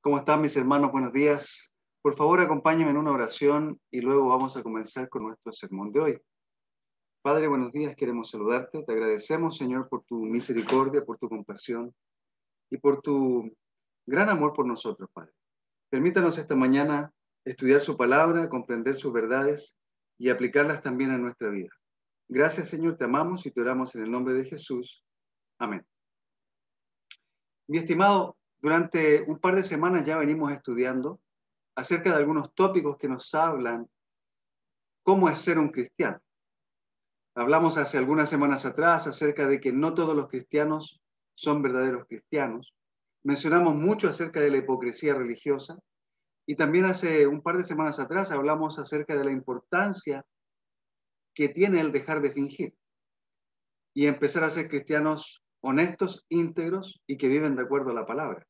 ¿Cómo están mis hermanos? Buenos días. Por favor, acompáñenme en una oración y luego vamos a comenzar con nuestro sermón de hoy. Padre, buenos días, queremos saludarte. Te agradecemos, Señor, por tu misericordia, por tu compasión y por tu gran amor por nosotros, Padre. Permítanos esta mañana estudiar su palabra, comprender sus verdades y aplicarlas también a nuestra vida. Gracias, Señor, te amamos y te oramos en el nombre de Jesús. Amén. Mi estimado, durante un par de semanas ya venimos estudiando acerca de algunos tópicos que nos hablan cómo es ser un cristiano. Hablamos hace algunas semanas atrás acerca de que no todos los cristianos son verdaderos cristianos. Mencionamos mucho acerca de la hipocresía religiosa y también hace un par de semanas atrás hablamos acerca de la importancia que tiene el dejar de fingir y empezar a ser cristianos honestos, íntegros y que viven de acuerdo a la palabra.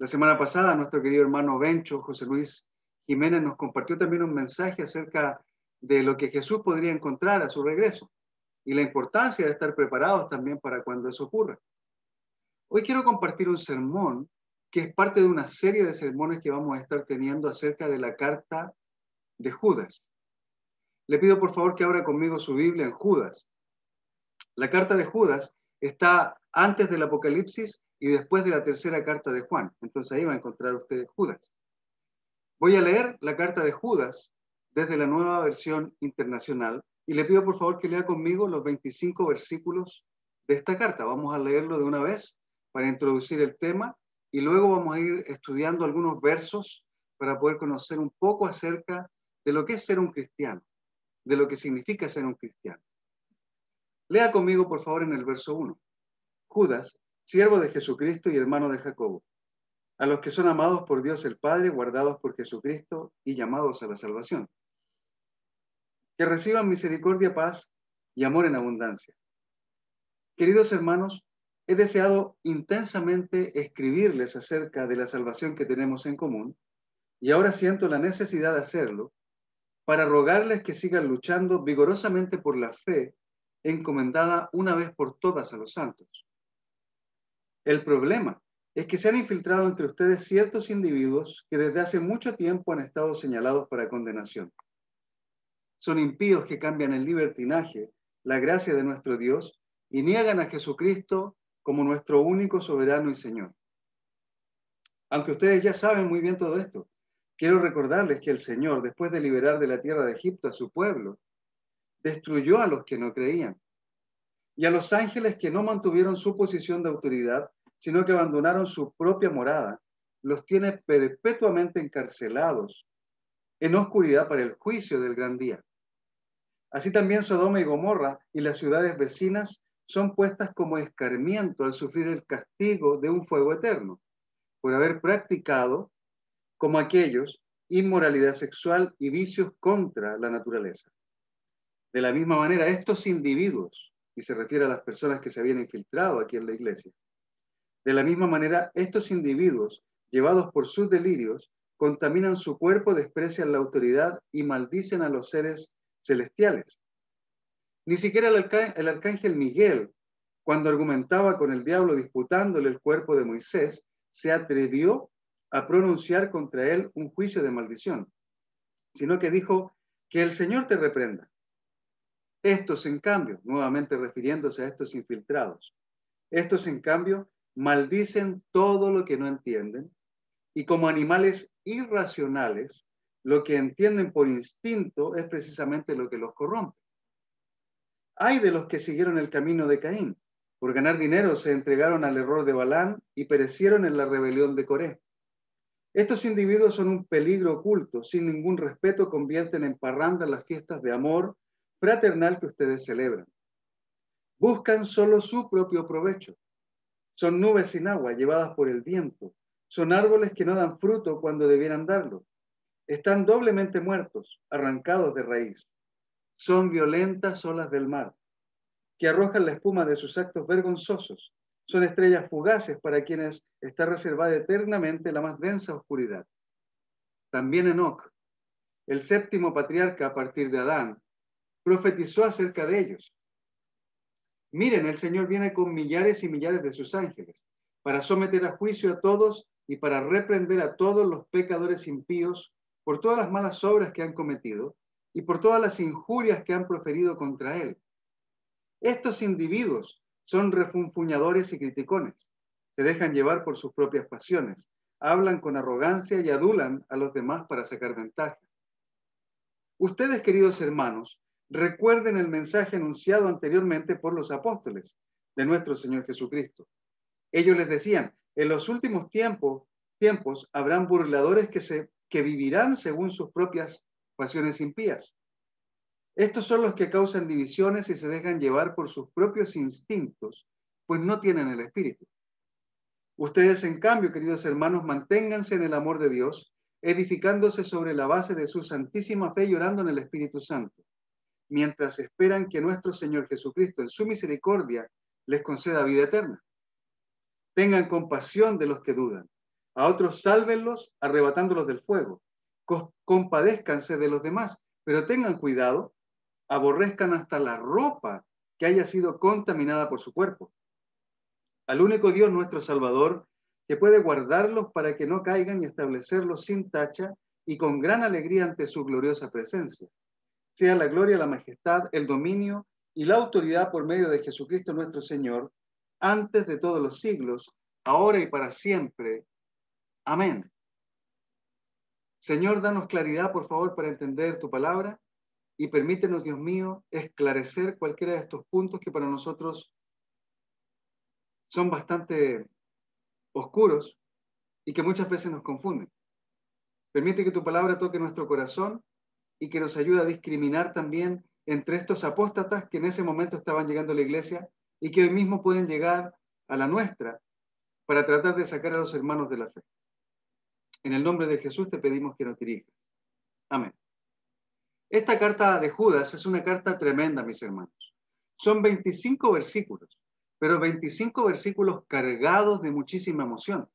La semana pasada nuestro querido hermano Bencho, José Luis Jiménez, nos compartió también un mensaje acerca de lo que Jesús podría encontrar a su regreso y la importancia de estar preparados también para cuando eso ocurra. Hoy quiero compartir un sermón que es parte de una serie de sermones que vamos a estar teniendo acerca de la carta de Judas. Le pido por favor que abra conmigo su Biblia en Judas. La carta de Judas está antes del Apocalipsis y después de la tercera carta de Juan. Entonces ahí va a encontrar usted Judas. Voy a leer la carta de Judas desde la Nueva Versión Internacional y le pido por favor que lea conmigo los 25 versículos de esta carta. Vamos a leerlo de una vez para introducir el tema y luego vamos a ir estudiando algunos versos para poder conocer un poco acerca de lo que es ser un cristiano, de lo que significa ser un cristiano. Lea conmigo por favor en el verso 1. Judas, siervo de Jesucristo y hermano de Jacobo, a los que son amados por Dios el Padre, guardados por Jesucristo y llamados a la salvación. Que reciban misericordia, paz y amor en abundancia. Queridos hermanos, he deseado intensamente escribirles acerca de la salvación que tenemos en común y ahora siento la necesidad de hacerlo para rogarles que sigan luchando vigorosamente por la fe encomendada una vez por todas a los santos. El problema es que se han infiltrado entre ustedes ciertos individuos que desde hace mucho tiempo han estado señalados para condenación. Son impíos que cambian en libertinaje la gracia de nuestro Dios y niegan a Jesucristo como nuestro único soberano y Señor. Aunque ustedes ya saben muy bien todo esto, quiero recordarles que el Señor, después de liberar de la tierra de Egipto a su pueblo, destruyó a los que no creían y a los ángeles que no mantuvieron su posición de autoridad, sino que abandonaron su propia morada, los tiene perpetuamente encarcelados en oscuridad para el juicio del gran día. Así también Sodoma y Gomorra y las ciudades vecinas son puestas como escarmiento al sufrir el castigo de un fuego eterno, por haber practicado, como aquellos, inmoralidad sexual y vicios contra la naturaleza. De la misma manera, estos individuos, y se refiere a las personas que se habían infiltrado aquí en la iglesia, de la misma manera, estos individuos, llevados por sus delirios, contaminan su cuerpo, desprecian la autoridad y maldicen a los seres celestiales. Ni siquiera el arcángel Miguel, cuando argumentaba con el diablo disputándole el cuerpo de Moisés, se atrevió a pronunciar contra él un juicio de maldición, sino que dijo que el Señor te reprenda. Estos, en cambio, nuevamente refiriéndose a estos infiltrados, estos, en cambio, maldicen todo lo que no entienden y como animales irracionales, lo que entienden por instinto es precisamente lo que los corrompe. Hay de los que siguieron el camino de Caín. Por ganar dinero se entregaron al error de Balán y perecieron en la rebelión de Coré. Estos individuos son un peligro oculto, sin ningún respeto convierten en parrandas las fiestas de amor fraternal que ustedes celebran. Buscan solo su propio provecho. Son nubes sin agua llevadas por el viento. Son árboles que no dan fruto cuando debieran darlo. Están doblemente muertos, arrancados de raíz. Son violentas olas del mar, que arrojan la espuma de sus actos vergonzosos. Son estrellas fugaces para quienes está reservada eternamente la más densa oscuridad. También Enoc, el séptimo patriarca a partir de Adán, profetizó acerca de ellos. Miren, el Señor viene con millares y millares de sus ángeles para someter a juicio a todos y para reprender a todos los pecadores impíos por todas las malas obras que han cometido y por todas las injurias que han proferido contra él. Estos individuos son refunfuñadores y criticones, se dejan llevar por sus propias pasiones, hablan con arrogancia y adulan a los demás para sacar ventaja. Ustedes, queridos hermanos, recuerden el mensaje anunciado anteriormente por los apóstoles de nuestro Señor Jesucristo. Ellos les decían, en los últimos tiempos habrán burladores que vivirán según sus propias pasiones impías. Estos son los que causan divisiones y se dejan llevar por sus propios instintos, pues no tienen el Espíritu. Ustedes, en cambio, queridos hermanos, manténganse en el amor de Dios, edificándose sobre la base de su santísima fe y orando en el Espíritu Santo, mientras esperan que nuestro Señor Jesucristo, en su misericordia, les conceda vida eterna. Tengan compasión de los que dudan. A otros sálvenlos arrebatándolos del fuego. Compadézcanse de los demás, pero tengan cuidado, aborrezcan hasta la ropa que haya sido contaminada por su cuerpo. Al único Dios nuestro Salvador, que puede guardarlos para que no caigan y establecerlos sin tacha y con gran alegría ante su gloriosa presencia. Sea la gloria, la majestad, el dominio y la autoridad por medio de Jesucristo nuestro Señor, antes de todos los siglos, ahora y para siempre. Amén. Señor, danos claridad, por favor, para entender tu palabra y permítenos, Dios mío, esclarecer cualquiera de estos puntos que para nosotros son bastante oscuros y que muchas veces nos confunden. Permite que tu palabra toque nuestro corazón y que nos ayude a discriminar también entre estos apóstatas que en ese momento estaban llegando a la iglesia y que hoy mismo pueden llegar a la nuestra para tratar de sacar a los hermanos de la fe. En el nombre de Jesús te pedimos que nos dirijas. Amén. Esta carta de Judas es una carta tremenda, mis hermanos. Son 25 versículos, pero 25 versículos cargados de muchísima emoción.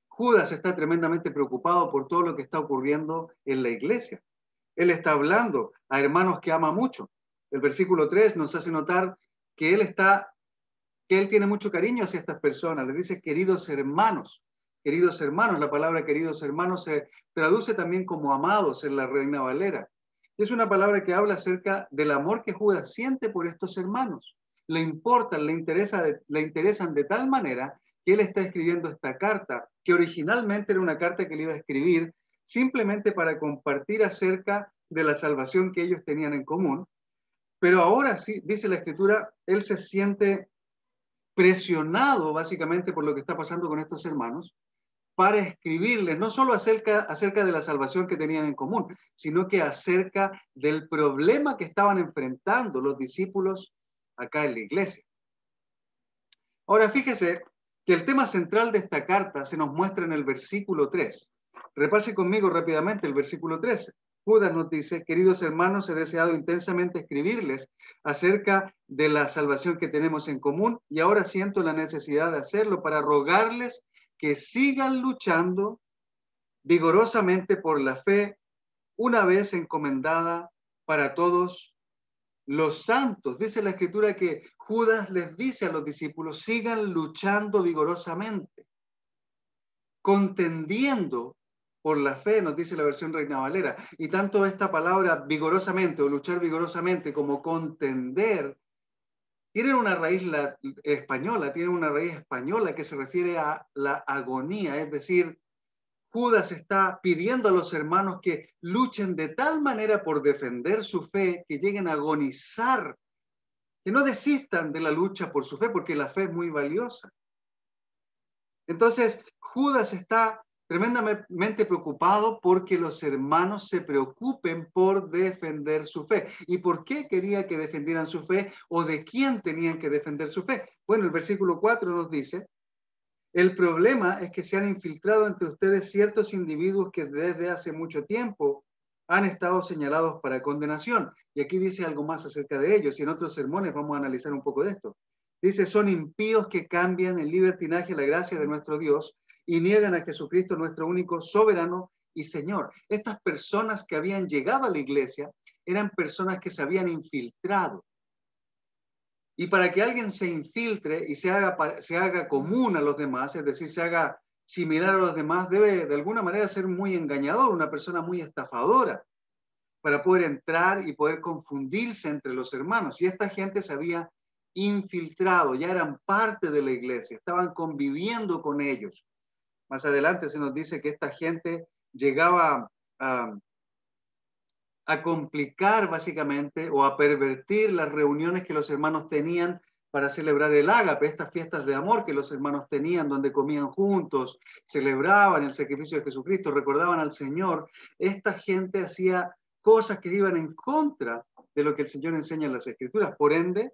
Judas está tremendamente preocupado por todo lo que está ocurriendo en la iglesia. Él está hablando a hermanos que ama mucho. El versículo 3 nos hace notar que él tiene mucho cariño hacia estas personas. Le dice queridos hermanos. Queridos hermanos, la palabra queridos hermanos se traduce también como amados en la Reina Valera. Es una palabra que habla acerca del amor que Judas siente por estos hermanos. Le importan, le interesan de tal manera que él está escribiendo esta carta, que originalmente era una carta que le iba a escribir simplemente para compartir acerca de la salvación que ellos tenían en común. Pero ahora sí, dice la Escritura, él se siente presionado básicamente por lo que está pasando con estos hermanos, para escribirles no solo acerca de la salvación que tenían en común, sino que acerca del problema que estaban enfrentando los discípulos acá en la iglesia. Ahora fíjese que el tema central de esta carta se nos muestra en el versículo 3. Repase conmigo rápidamente el versículo 13. Judas nos dice, queridos hermanos, he deseado intensamente escribirles acerca de la salvación que tenemos en común y ahora siento la necesidad de hacerlo para rogarles que sigan luchando vigorosamente por la fe, una vez encomendada para todos los santos. Dice la Escritura que Judas les dice a los discípulos, sigan luchando vigorosamente, contendiendo por la fe, nos dice la versión Reina Valera. Y tanto esta palabra vigorosamente o luchar vigorosamente como contender tienen una raíz española, tienen una raíz española que se refiere a la agonía, es decir, Judas está pidiendo a los hermanos que luchen de tal manera por defender su fe que lleguen a agonizar, que no desistan de la lucha por su fe, porque la fe es muy valiosa. Entonces, Judas está tremendamente preocupado porque los hermanos se preocupen por defender su fe. ¿Y por qué quería que defendieran su fe o de quién tenían que defender su fe? Bueno, el versículo 4 nos dice, el problema es que se han infiltrado entre ustedes ciertos individuos que desde hace mucho tiempo han estado señalados para condenación. Y aquí dice algo más acerca de ellos y en otros sermones vamos a analizar un poco de esto. Dice, son impíos que cambian en libertinaje la gracia de nuestro Dios y niegan a Jesucristo, nuestro único soberano y Señor. Estas personas que habían llegado a la iglesia eran personas que se habían infiltrado. Y para que alguien se infiltre y se haga común a los demás, es decir, se similar a los demás, debe de alguna manera ser muy engañador, una persona muy estafadora, para poder entrar y poder confundirse entre los hermanos. Y esta gente se había infiltrado, ya eran parte de la iglesia, estaban conviviendo con ellos. Más adelante se nos dice que esta gente llegaba a complicar básicamente o a pervertir las reuniones que los hermanos tenían para celebrar el ágape, estas fiestas de amor que los hermanos tenían, donde comían juntos, celebraban el sacrificio de Jesucristo, recordaban al Señor. Esta gente hacía cosas que iban en contra de lo que el Señor enseña en las Escrituras. Por ende,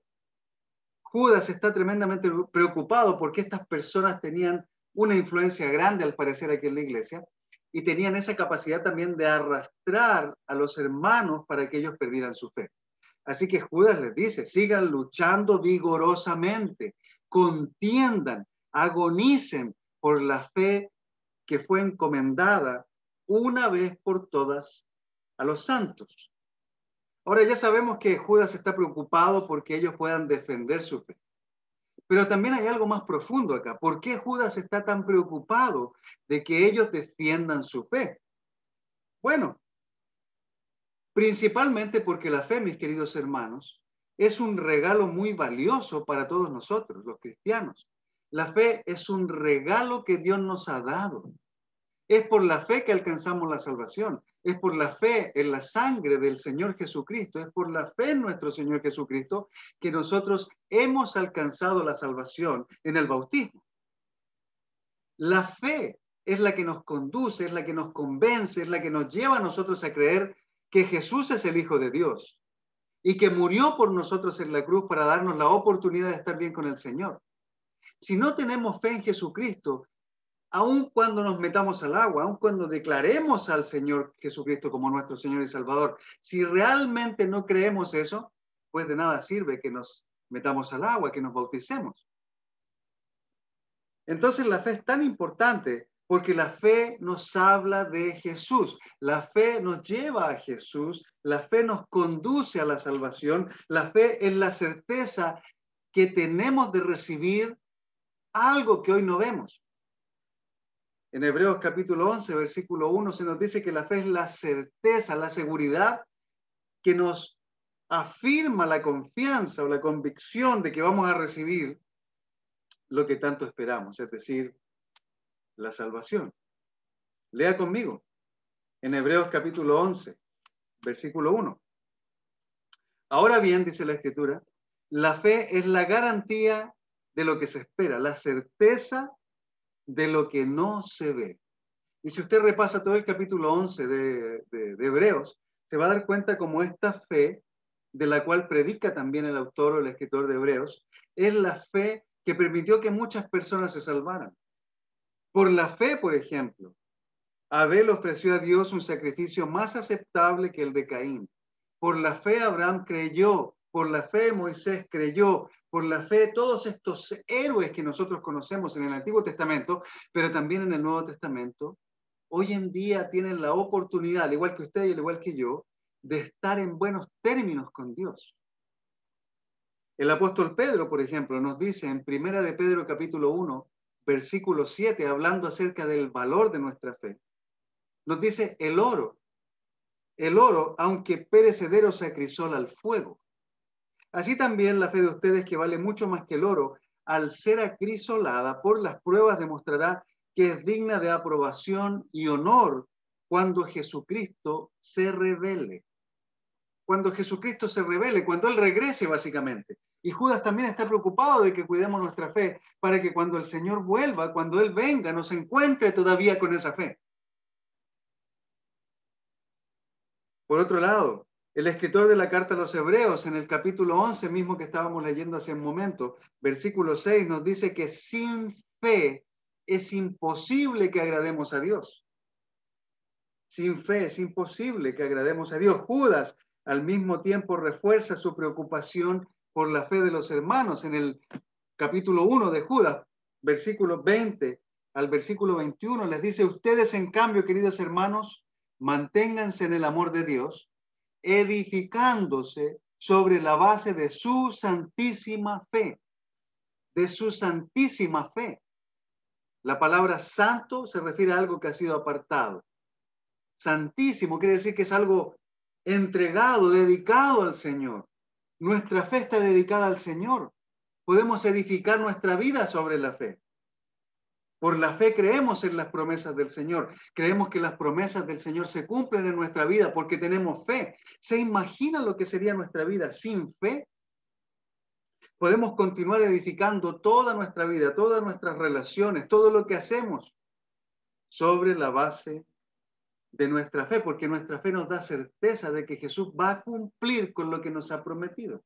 Judas está tremendamente preocupado porque estas personas tenían una influencia grande, al parecer, aquí en la iglesia, y tenían esa capacidad también de arrastrar a los hermanos para que ellos perdieran su fe. Así que Judas les dice, sigan luchando vigorosamente, contiendan, agonicen por la fe que fue encomendada una vez por todas a los santos. Ahora ya sabemos que Judas está preocupado porque ellos puedan defender su fe. Pero también hay algo más profundo acá. ¿Por qué Judas está tan preocupado de que ellos defiendan su fe? Bueno, principalmente porque la fe, mis queridos hermanos, es un regalo muy valioso para todos nosotros, los cristianos. La fe es un regalo que Dios nos ha dado. Es por la fe que alcanzamos la salvación. Es por la fe en la sangre del Señor Jesucristo. Es por la fe en nuestro Señor Jesucristo que nosotros hemos alcanzado la salvación en el bautismo. La fe es la que nos conduce, es la que nos convence, es la que nos lleva a nosotros a creer que Jesús es el Hijo de Dios y que murió por nosotros en la cruz para darnos la oportunidad de estar bien con el Señor. Si no tenemos fe en Jesucristo, aun cuando nos metamos al agua, aun cuando declaremos al Señor Jesucristo como nuestro Señor y Salvador, si realmente no creemos eso, pues de nada sirve que nos metamos al agua, que nos bauticemos. Entonces la fe es tan importante porque la fe nos habla de Jesús, la fe nos lleva a Jesús, la fe nos conduce a la salvación, la fe es la certeza que tenemos de recibir algo que hoy no vemos. En Hebreos capítulo 11, versículo 1, se nos dice que la fe es la certeza, la seguridad que nos afirma la confianza o la convicción de que vamos a recibir lo que tanto esperamos, es decir, la salvación. Lea conmigo en Hebreos capítulo 11, versículo 1. Ahora bien, dice la Escritura, la fe es la garantía de lo que se espera, la certeza de lo que no se ve. Y si usted repasa todo el capítulo 11 de Hebreos, se va a dar cuenta como esta fe, de la cual predica también el autor o el escritor de Hebreos, es la fe que permitió que muchas personas se salvaran. Por la fe, por ejemplo, Abel ofreció a Dios un sacrificio más aceptable que el de Caín. Por la fe Abraham creyó, por la fe Moisés creyó, por la fe todos estos héroes que nosotros conocemos en el Antiguo Testamento, pero también en el Nuevo Testamento, hoy en día tienen la oportunidad, al igual que usted y al igual que yo, de estar en buenos términos con Dios. El apóstol Pedro, por ejemplo, nos dice en Primera de Pedro capítulo 1, versículo 7, hablando acerca del valor de nuestra fe, nos dice el oro, aunque perecedero, se acrisola al fuego. Así también la fe de ustedes, que vale mucho más que el oro, al ser acrisolada por las pruebas, demostrará que es digna de aprobación y honor cuando Jesucristo se revele. Cuando Jesucristo se revele, cuando Él regrese básicamente. Y Judas también está preocupado de que cuidemos nuestra fe para que cuando el Señor vuelva, cuando Él venga, nos encuentre todavía con esa fe. Por otro lado, el escritor de la carta a los Hebreos, en el capítulo 11 mismo que estábamos leyendo hace un momento, versículo 6, nos dice que sin fe es imposible que agrademos a Dios. Sin fe es imposible que agrademos a Dios. Judas al mismo tiempo refuerza su preocupación por la fe de los hermanos en el capítulo 1 de Judas, versículo 20 al versículo 21, les dice: ustedes, en cambio, queridos hermanos, manténganse en el amor de Dios, edificándose sobre la base de su santísima fe, de su santísima fe. La palabra santo se refiere a algo que ha sido apartado. Santísimo quiere decir que es algo entregado, dedicado al Señor. Nuestra fe está dedicada al Señor. Podemos edificar nuestra vida sobre la fe. Por la fe creemos en las promesas del Señor. Creemos que las promesas del Señor se cumplen en nuestra vida porque tenemos fe. ¿Se imagina lo que sería nuestra vida sin fe? Podemos continuar edificando toda nuestra vida, todas nuestras relaciones, todo lo que hacemos sobre la base de nuestra fe, porque nuestra fe nos da certeza de que Jesús va a cumplir con lo que nos ha prometido.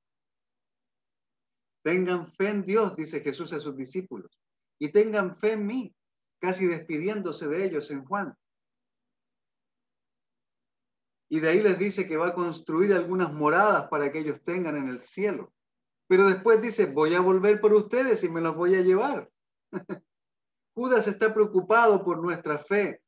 Tengan fe en Dios, dice Jesús a sus discípulos, y tengan fe en mí, casi despidiéndose de ellos en Juan. Y de ahí les dice que va a construir algunas moradas para que ellos tengan en el cielo. Pero después dice, voy a volver por ustedes y me los voy a llevar. Judas está preocupado por nuestra fe,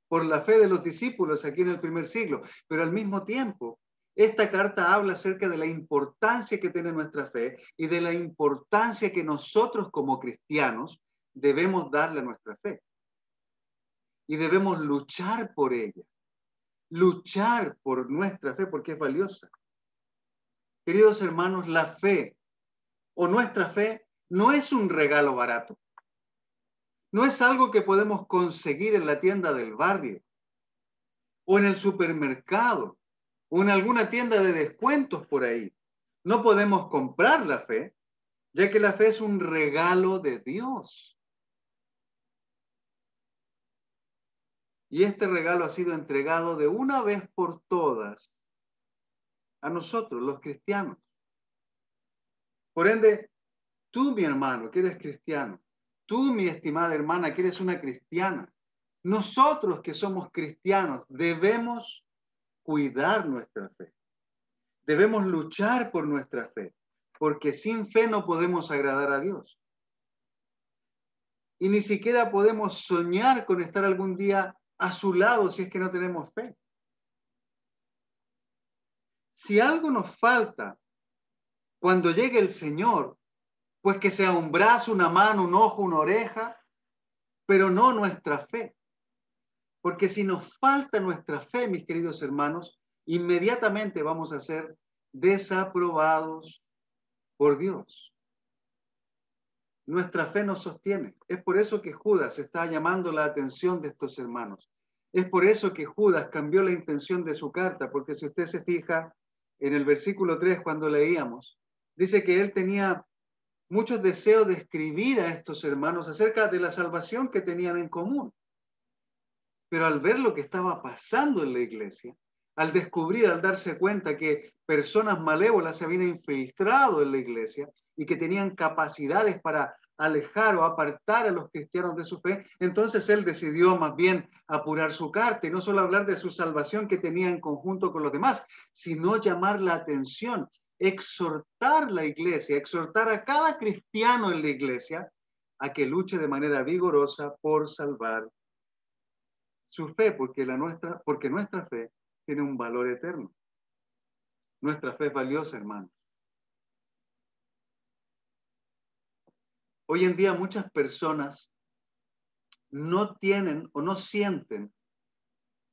por la fe de los discípulos aquí en el primer siglo, pero al mismo tiempo, esta carta habla acerca de la importancia que tiene nuestra fe y de la importancia que nosotros como cristianos debemos darle a nuestra fe. Y debemos luchar por ella, luchar por nuestra fe porque es valiosa. Queridos hermanos, la fe o nuestra fe no es un regalo barato. No es algo que podemos conseguir en la tienda del barrio o en el supermercado o en alguna tienda de descuentos por ahí. No podemos comprar la fe, ya que la fe es un regalo de Dios. Y este regalo ha sido entregado de una vez por todas a nosotros, los cristianos. Por ende, tú, mi hermano, que eres cristiano, tú, mi estimada hermana, que eres una cristiana, nosotros que somos cristianos debemos cuidar nuestra fe. Debemos luchar por nuestra fe, porque sin fe no podemos agradar a Dios. Y ni siquiera podemos soñar con estar algún día a su lado si es que no tenemos fe. Si algo nos falta cuando llegue el Señor, pues que sea un brazo, una mano, un ojo, una oreja, pero no nuestra fe. Porque si nos falta nuestra fe, mis queridos hermanos, inmediatamente vamos a ser desaprobados por Dios. Nuestra fe nos sostiene. Es por eso que Judas está llamando la atención de estos hermanos. Es por eso que Judas cambió la intención de su carta, porque si usted se fija en el versículo 3 cuando leíamos, dice que él tenía muchos deseos de escribir a estos hermanos acerca de la salvación que tenían en común. Pero al ver lo que estaba pasando en la iglesia, al descubrir, al darse cuenta que personas malévolas se habían infiltrado en la iglesia y que tenían capacidades para alejar o apartar a los cristianos de su fe, entonces él decidió más bien apurar su carta y no solo hablar de su salvación que tenía en conjunto con los demás, sino llamar la atención, exhortar la iglesia, exhortar a cada cristiano en la iglesia a que luche de manera vigorosa por salvar su fe, porque nuestra fe tiene un valor eterno. Nuestra fe es valiosa, hermanos. Hoy en día muchas personas no tienen o no sienten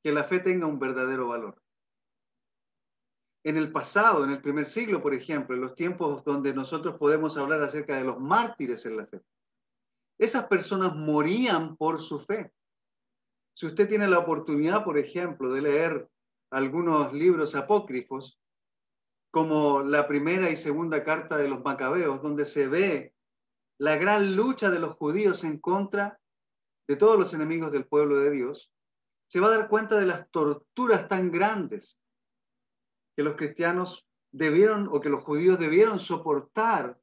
que la fe tenga un verdadero valor. En el pasado, en el primer siglo, por ejemplo, en los tiempos donde nosotros podemos hablar acerca de los mártires en la fe, esas personas morían por su fe. Si usted tiene la oportunidad, por ejemplo, de leer algunos libros apócrifos, como la primera y segunda carta de los Macabeos, donde se ve la gran lucha de los judíos en contra de todos los enemigos del pueblo de Dios, se va a dar cuenta de las torturas tan grandes que los cristianos debieron o que los judíos debieron soportar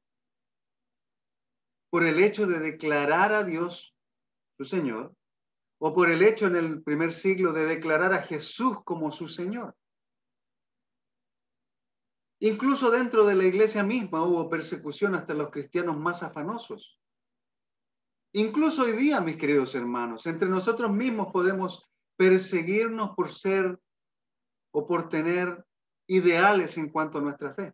por el hecho de declarar a Dios su Señor, o por el hecho en el primer siglo de declarar a Jesús como su Señor. Incluso dentro de la iglesia misma hubo persecución hasta los cristianos más afanosos. Incluso hoy día, mis queridos hermanos, entre nosotros mismos podemos perseguirnos por ser o por tener ideales en cuanto a nuestra fe.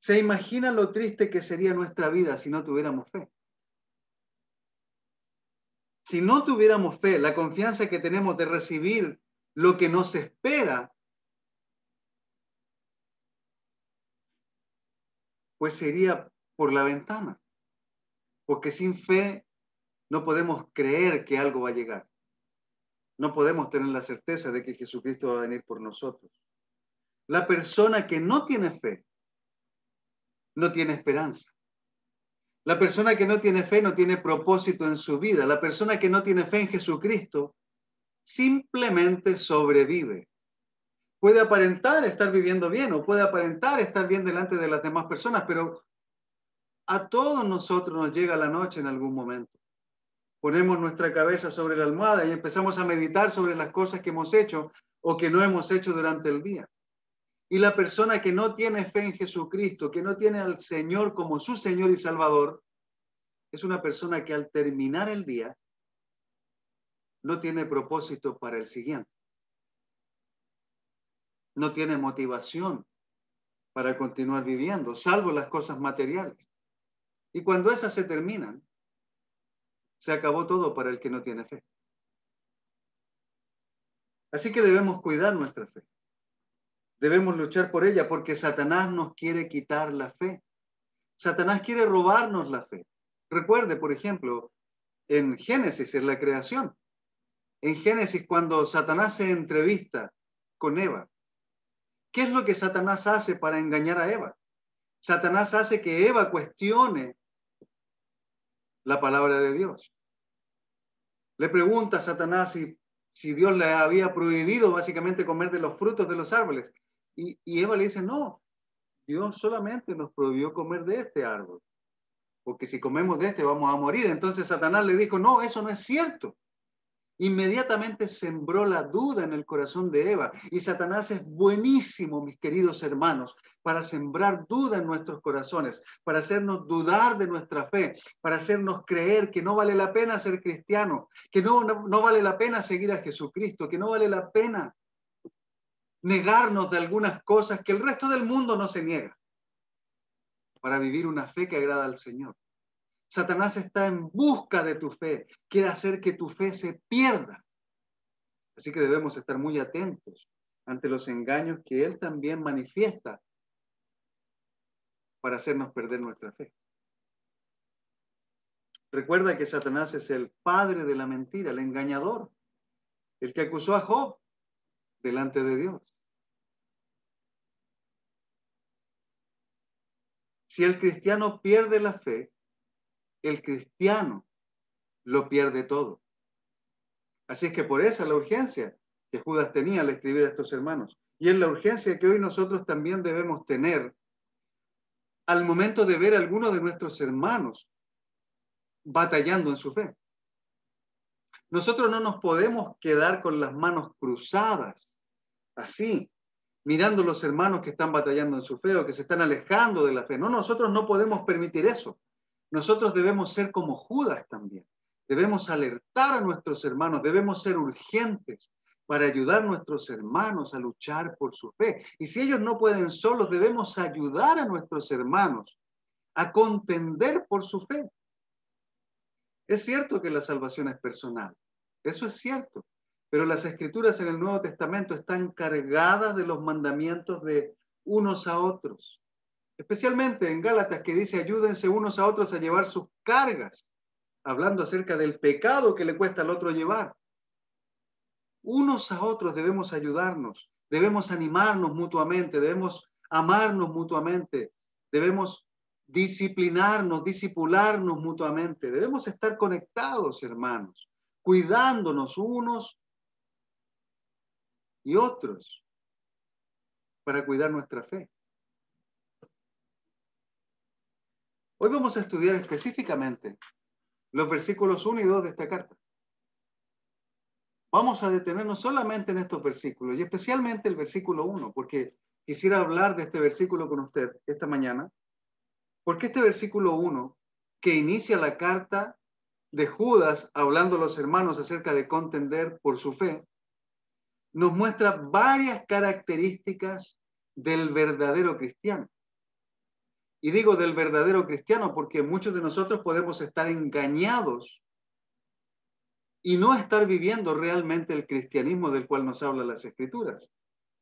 ¿Se imagina lo triste que sería nuestra vida si no tuviéramos fe? Si no tuviéramos fe, la confianza que tenemos de recibir lo que nos espera, pues se iría por la ventana. Porque sin fe no podemos creer que algo va a llegar. No podemos tener la certeza de que Jesucristo va a venir por nosotros. La persona que no tiene fe, no tiene esperanza. La persona que no tiene fe no tiene propósito en su vida. La persona que no tiene fe en Jesucristo simplemente sobrevive. Puede aparentar estar viviendo bien o puede aparentar estar bien delante de las demás personas, pero a todos nosotros nos llega la noche en algún momento. Ponemos nuestra cabeza sobre la almohada y empezamos a meditar sobre las cosas que hemos hecho o que no hemos hecho durante el día. Y la persona que no tiene fe en Jesucristo, que no tiene al Señor como su Señor y Salvador, es una persona que al terminar el día no tiene propósito para el siguiente. No tiene motivación para continuar viviendo, salvo las cosas materiales. Y cuando esas se terminan, se acabó todo para el que no tiene fe. Así que debemos cuidar nuestra fe. Debemos luchar por ella porque Satanás nos quiere quitar la fe. Satanás quiere robarnos la fe. Recuerde, por ejemplo, en Génesis, en la creación. En Génesis, cuando Satanás se entrevista con Eva, ¿qué es lo que Satanás hace para engañar a Eva? Satanás hace que Eva cuestione la palabra de Dios. Le pregunta a Satanás si Dios le había prohibido básicamente comer de los frutos de los árboles. Y Eva le dice, no, Dios solamente nos prohibió comer de este árbol, porque si comemos de este vamos a morir. Entonces Satanás le dijo, no, eso no es cierto. Inmediatamente sembró la duda en el corazón de Eva. Y Satanás es buenísimo, mis queridos hermanos, para sembrar duda en nuestros corazones, para hacernos dudar de nuestra fe, para hacernos creer que no vale la pena ser cristiano, que no vale la pena seguir a Jesucristo, que no vale la pena negarnos de algunas cosas que el resto del mundo no se niega, para vivir una fe que agrada al Señor. Satanás está en busca de tu fe, quiere hacer que tu fe se pierda. Así que debemos estar muy atentos ante los engaños que él también manifiesta para hacernos perder nuestra fe. Recuerda que Satanás es el padre de la mentira, el engañador, el que acusó a Job delante de Dios. Si el cristiano pierde la fe, el cristiano lo pierde todo. Así es que por eso la urgencia que Judas tenía al escribir a estos hermanos. Y es la urgencia que hoy nosotros también debemos tener al momento de ver a algunos de nuestros hermanos batallando en su fe. Nosotros no nos podemos quedar con las manos cruzadas, así, mirando los hermanos que están batallando en su fe o que se están alejando de la fe. No, nosotros no podemos permitir eso. Nosotros debemos ser como Judas también. Debemos alertar a nuestros hermanos, debemos ser urgentes para ayudar a nuestros hermanos a luchar por su fe. Y si ellos no pueden solos, debemos ayudar a nuestros hermanos a contender por su fe. Es cierto que la salvación es personal, eso es cierto, pero las escrituras en el Nuevo Testamento están cargadas de los mandamientos de unos a otros, especialmente en Gálatas que dice ayúdense unos a otros a llevar sus cargas, hablando acerca del pecado que le cuesta al otro llevar. Unos a otros debemos ayudarnos, debemos animarnos mutuamente, debemos amarnos mutuamente, debemos disciplinarnos, disipularnos mutuamente. Debemos estar conectados, hermanos, cuidándonos unos y otros para cuidar nuestra fe. Hoy vamos a estudiar específicamente los versículos 1 y 2 de esta carta. Vamos a detenernos solamente en estos versículos y especialmente el versículo 1, porque quisiera hablar de este versículo con usted esta mañana. Porque este versículo 1, que inicia la carta de Judas hablando a los hermanos acerca de contender por su fe, nos muestra varias características del verdadero cristiano. Y digo del verdadero cristiano porque muchos de nosotros podemos estar engañados y no estar viviendo realmente el cristianismo del cual nos hablan las Escrituras.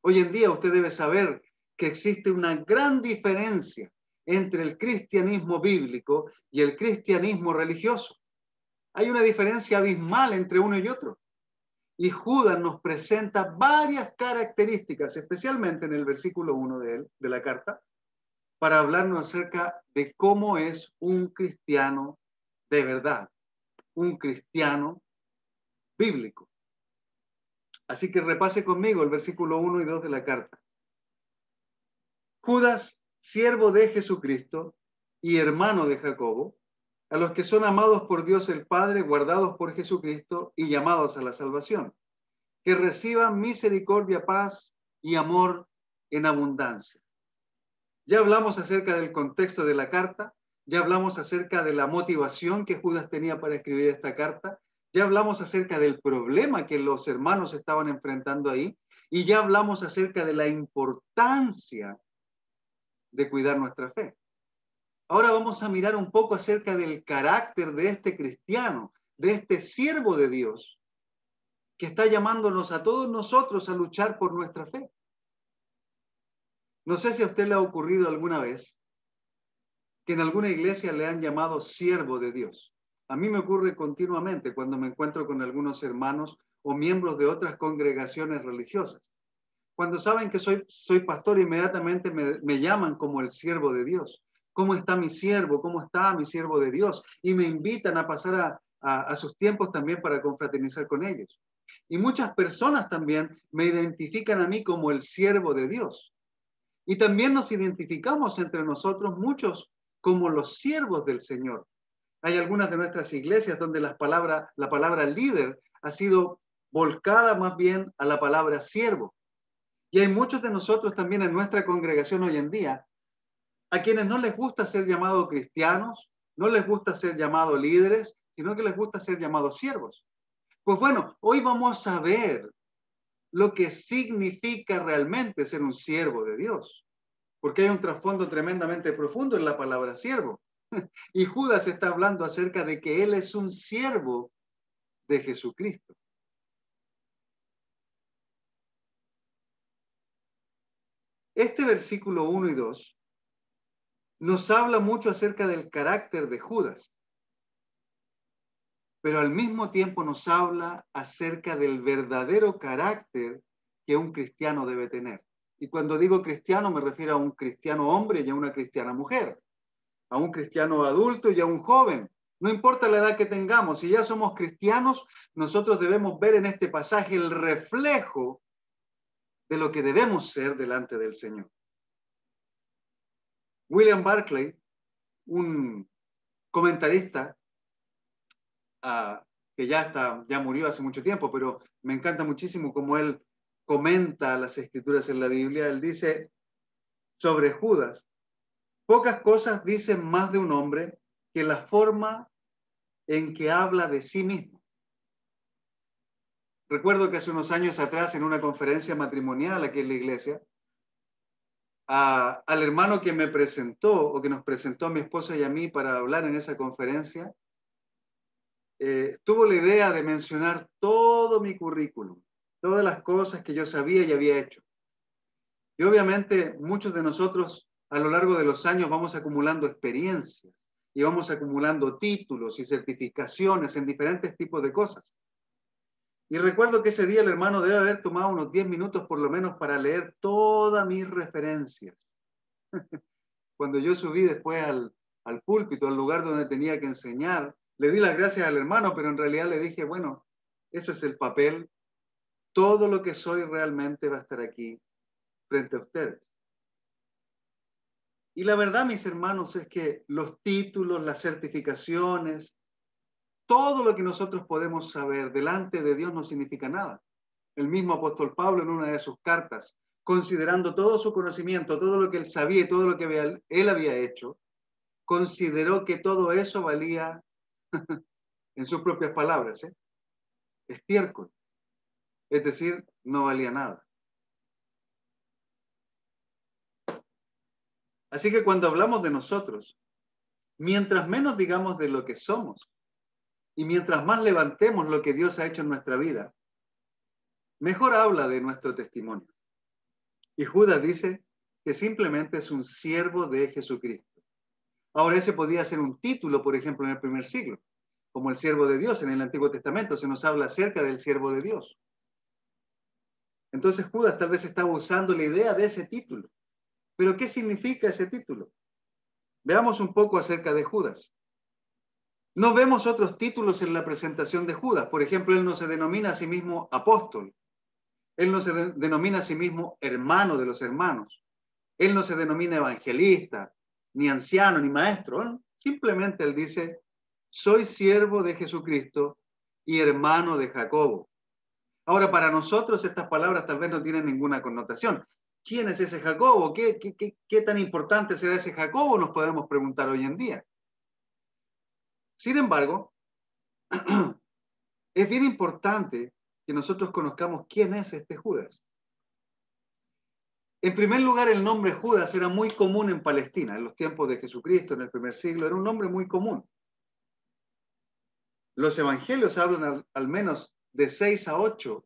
Hoy en día usted debe saber que existe una gran diferencia entre el cristianismo bíblico y el cristianismo religioso. Hay una diferencia abismal entre uno y otro. Y Judas nos presenta varias características, especialmente en el versículo 1 de la carta, para hablarnos acerca de cómo es un cristiano de verdad, un cristiano bíblico. Así que repase conmigo el versículo 1 y 2 de la carta. Judas, siervo de Jesucristo y hermano de Jacobo, a los que son amados por Dios el Padre, guardados por Jesucristo y llamados a la salvación, que reciban misericordia, paz y amor en abundancia. Ya hablamos acerca del contexto de la carta, ya hablamos acerca de la motivación que Judas tenía para escribir esta carta, ya hablamos acerca del problema que los hermanos estaban enfrentando ahí, y ya hablamos acerca de la importancia de cuidar nuestra fe. Ahora vamos a mirar un poco acerca del carácter de este cristiano, de este siervo de Dios, que está llamándonos a todos nosotros a luchar por nuestra fe. No sé si a usted le ha ocurrido alguna vez que en alguna iglesia le han llamado siervo de Dios. A mí me ocurre continuamente cuando me encuentro con algunos hermanos o miembros de otras congregaciones religiosas. Cuando saben que soy pastor, inmediatamente me llaman como el siervo de Dios. ¿Cómo está mi siervo? ¿Cómo está mi siervo de Dios? Y me invitan a pasar a sus tiempos también para confraternizar con ellos. Y muchas personas también me identifican a mí como el siervo de Dios. Y también nos identificamos entre nosotros muchos como los siervos del Señor. Hay algunas de nuestras iglesias donde la palabra líder ha sido volcada más bien a la palabra siervo. Y hay muchos de nosotros también en nuestra congregación hoy en día a quienes no les gusta ser llamados cristianos, no les gusta ser llamados líderes, sino que les gusta ser llamados siervos. Pues bueno, hoy vamos a ver lo que significa realmente ser un siervo de Dios, porque hay un trasfondo tremendamente profundo en la palabra siervo. Y Judas está hablando acerca de que él es un siervo de Jesucristo. Este versículo 1 y 2 nos habla mucho acerca del carácter de Judas, pero al mismo tiempo nos habla acerca del verdadero carácter que un cristiano debe tener. Y cuando digo cristiano me refiero a un cristiano hombre y a una cristiana mujer, a un cristiano adulto y a un joven. No importa la edad que tengamos, si ya somos cristianos, nosotros debemos ver en este pasaje el reflejo de lo que debemos ser delante del Señor. William Barclay, un comentarista que ya murió hace mucho tiempo, pero me encanta muchísimo cómo él comenta las escrituras en la Biblia. Él dice sobre Judas: pocas cosas dicen más de un hombre que la forma en que habla de sí mismo. Recuerdo que hace unos años atrás, en una conferencia matrimonial aquí en la iglesia, al hermano que me presentó o que nos presentó a mi esposa y a mí para hablar en esa conferencia, tuvo la idea de mencionar todo mi currículum, todas las cosas que yo sabía y había hecho. Y obviamente muchos de nosotros a lo largo de los años vamos acumulando experiencias y vamos acumulando títulos y certificaciones en diferentes tipos de cosas. Y recuerdo que ese día el hermano debe haber tomado unos 10 minutos por lo menos para leer todas mis referencias. Cuando yo subí después al púlpito, al lugar donde tenía que enseñar, le di las gracias al hermano, pero en realidad le dije, bueno, eso es el papel, todo lo que soy realmente va a estar aquí frente a ustedes. Y la verdad, mis hermanos, es que los títulos, las certificaciones, todo lo que nosotros podemos saber delante de Dios no significa nada. El mismo apóstol Pablo en una de sus cartas, considerando todo su conocimiento, todo lo que él sabía y todo lo que él había hecho, consideró que todo eso valía, en sus propias palabras, estiércol. Es decir, no valía nada. Así que cuando hablamos de nosotros, mientras menos digamos de lo que somos, y mientras más levantemos lo que Dios ha hecho en nuestra vida, mejor habla de nuestro testimonio. Y Judas dice que simplemente es un siervo de Jesucristo. Ahora, ese podía ser un título, por ejemplo, en el primer siglo, como el siervo de Dios. En el Antiguo Testamento se nos habla acerca del siervo de Dios. Entonces Judas tal vez estaba usando la idea de ese título. Pero ¿qué significa ese título? Veamos un poco acerca de Judas. No vemos otros títulos en la presentación de Judas. Por ejemplo, él no se denomina a sí mismo apóstol. Él no se denomina a sí mismo hermano de los hermanos. Él no se denomina evangelista, ni anciano, ni maestro. ¿Eh? Simplemente él dice, soy siervo de Jesucristo y hermano de Jacobo. Ahora, para nosotros estas palabras tal vez no tienen ninguna connotación. ¿Quién es ese Jacobo? ¿Qué tan importante será ese Jacobo? Nos podemos preguntar hoy en día. Sin embargo, es bien importante que nosotros conozcamos quién es este Judas. En primer lugar, el nombre Judas era muy común en Palestina, en los tiempos de Jesucristo, en el primer siglo, era un nombre muy común. Los evangelios hablan al menos de 6 a 8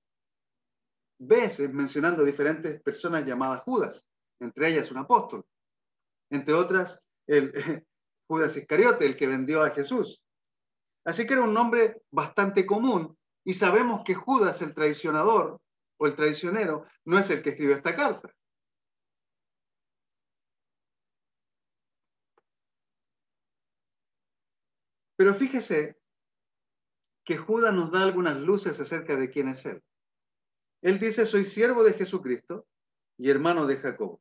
veces mencionando diferentes personas llamadas Judas, entre ellas un apóstol, entre otras Judas Iscariote, el que vendió a Jesús. Así que era un nombre bastante común y sabemos que Judas, el traicionador o el traicionero, no es el que escribió esta carta. Pero fíjese que Judas nos da algunas luces acerca de quién es él. Él dice, soy siervo de Jesucristo y hermano de Jacobo.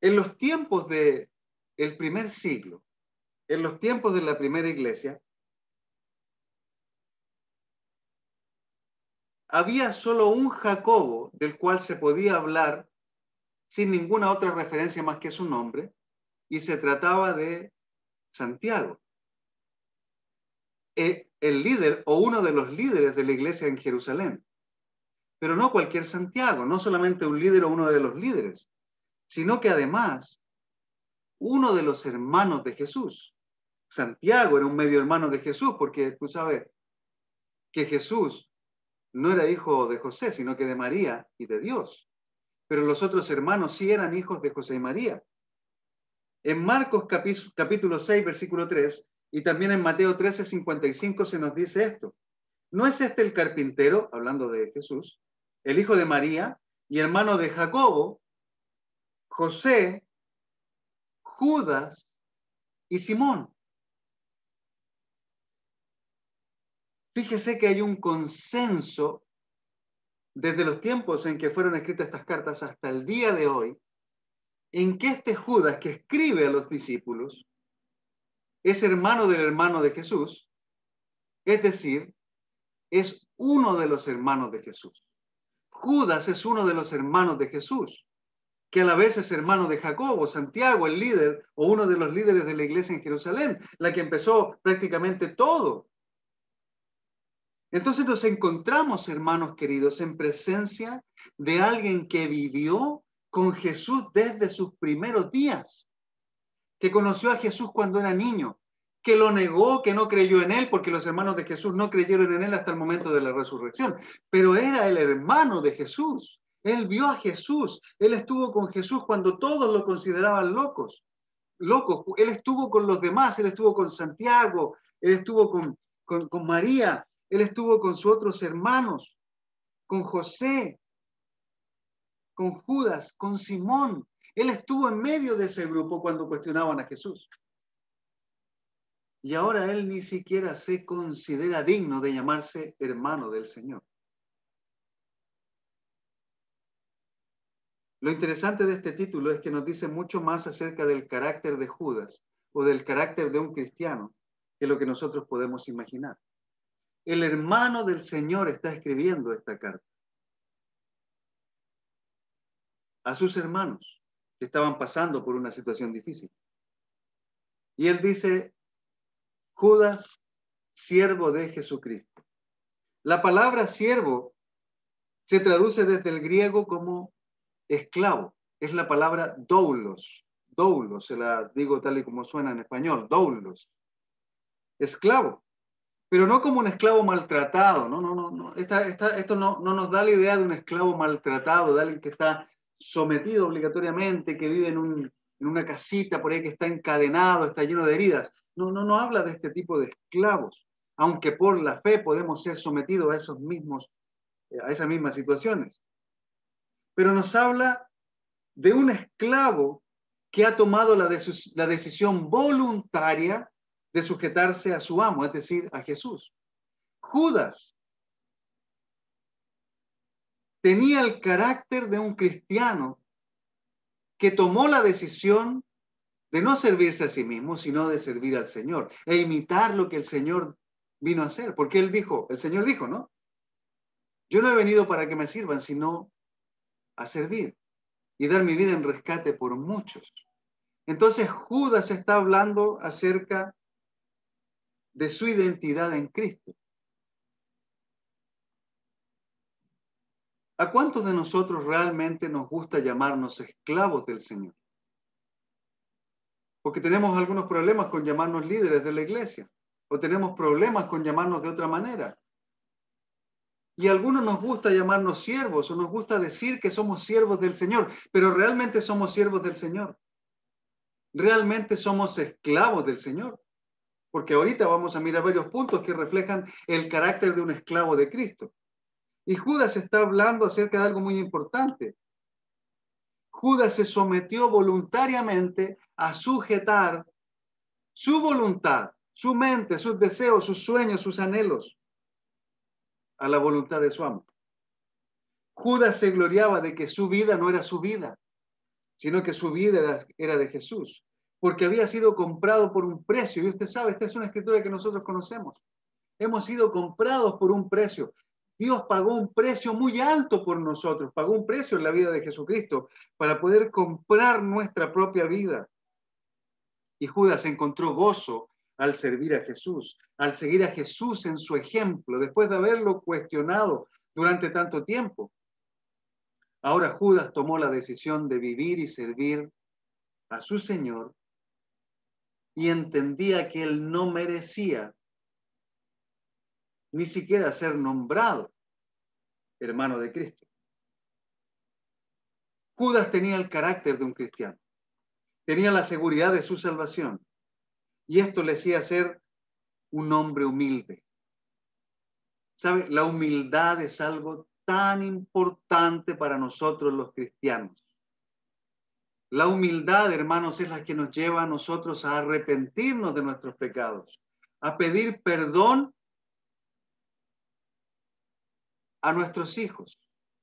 En los tiempos del primer siglo, en los tiempos de la primera iglesia, había solo un Jacobo del cual se podía hablar sin ninguna otra referencia más que su nombre, y se trataba de Santiago, el líder o uno de los líderes de la iglesia en Jerusalén. Pero no cualquier Santiago, no solamente un líder o uno de los líderes, sino que además uno de los hermanos de Jesús. Santiago era un medio hermano de Jesús, porque tú sabes que Jesús no era hijo de José, sino que de María y de Dios. Pero los otros hermanos sí eran hijos de José y María. En Marcos capítulo 6, versículo 3, y también en Mateo 13, 55 se nos dice esto. ¿No es este el carpintero, hablando de Jesús, el hijo de María y hermano de Jacobo, José, Judas y Simón? Fíjese que hay un consenso desde los tiempos en que fueron escritas estas cartas hasta el día de hoy, en que este Judas que escribe a los discípulos es hermano del hermano de Jesús, es decir, es uno de los hermanos de Jesús. Judas es uno de los hermanos de Jesús, que a la vez es hermano de Jacobo, Santiago, el líder o uno de los líderes de la iglesia en Jerusalén, la que empezó prácticamente todo. Entonces nos encontramos, hermanos queridos, en presencia de alguien que vivió con Jesús desde sus primeros días, que conoció a Jesús cuando era niño, que lo negó, que no creyó en él, porque los hermanos de Jesús no creyeron en él hasta el momento de la resurrección, pero era el hermano de Jesús. Él vio a Jesús, él estuvo con Jesús cuando todos lo consideraban locos. Él estuvo con los demás, él estuvo con Santiago, él estuvo con María, él estuvo con sus otros hermanos, con José, con Judas, con Simón. Él estuvo en medio de ese grupo cuando cuestionaban a Jesús. Y ahora él ni siquiera se considera digno de llamarse hermano del Señor. Lo interesante de este título es que nos dice mucho más acerca del carácter de Judas o del carácter de un cristiano que lo que nosotros podemos imaginar. El hermano del Señor está escribiendo esta carta a sus hermanos que estaban pasando por una situación difícil. Y él dice, Judas, siervo de Jesucristo. La palabra siervo se traduce desde el griego como esclavo. Es la palabra doulos. Doulos, se la digo tal y como suena en español, doulos. esclavo, pero no como un esclavo maltratado. No. Esto no nos da la idea de un esclavo maltratado, de alguien que está sometido obligatoriamente, que vive en una casita por ahí, que está encadenado, está lleno de heridas. No habla de este tipo de esclavos, aunque por la fe podemos ser sometidos a esas mismas situaciones. Pero nos habla de un esclavo que ha tomado la decisión voluntaria de sujetarse a su amo, es decir, a Jesús. Judas tenía el carácter de un cristiano que tomó la decisión de no servirse a sí mismo, sino de servir al Señor e imitar lo que el Señor vino a hacer. Porque el Señor dijo, ¿no? Yo no he venido para que me sirvan, sino a servir y dar mi vida en rescate por muchos. Entonces Judas está hablando acerca de su identidad en Cristo. ¿A cuántos de nosotros realmente nos gusta llamarnos esclavos del Señor? Porque tenemos algunos problemas con llamarnos líderes de la iglesia, o tenemos problemas con llamarnos de otra manera. Y a algunos nos gusta llamarnos siervos, o nos gusta decir que somos siervos del Señor, pero realmente somos siervos del Señor. Realmente somos esclavos del Señor. Porque ahorita vamos a mirar varios puntos que reflejan el carácter de un esclavo de Cristo. Y Judas está hablando acerca de algo muy importante. Judas se sometió voluntariamente a sujetar su voluntad, su mente, sus deseos, sus sueños, sus anhelos a la voluntad de su amo. Judas se gloriaba de que su vida no era su vida, sino que su vida era de Jesús, porque había sido comprado por un precio. Y usted sabe, esta es una escritura que nosotros conocemos. Hemos sido comprados por un precio. Dios pagó un precio muy alto por nosotros, pagó un precio en la vida de Jesucristo para poder comprar nuestra propia vida. Y Judas encontró gozo al servir a Jesús, al seguir a Jesús en su ejemplo, después de haberlo cuestionado durante tanto tiempo. Ahora Judas tomó la decisión de vivir y servir a su Señor y entendía que él no merecía ni siquiera ser nombrado hermano de Cristo. Judas tenía el carácter de un cristiano, tenía la seguridad de su salvación, y esto le hacía ser un hombre humilde. ¿Sabe? La humildad es algo tan importante para nosotros los cristianos. La humildad, hermanos, es la que nos lleva a nosotros a arrepentirnos de nuestros pecados, a pedir perdón a nuestros hijos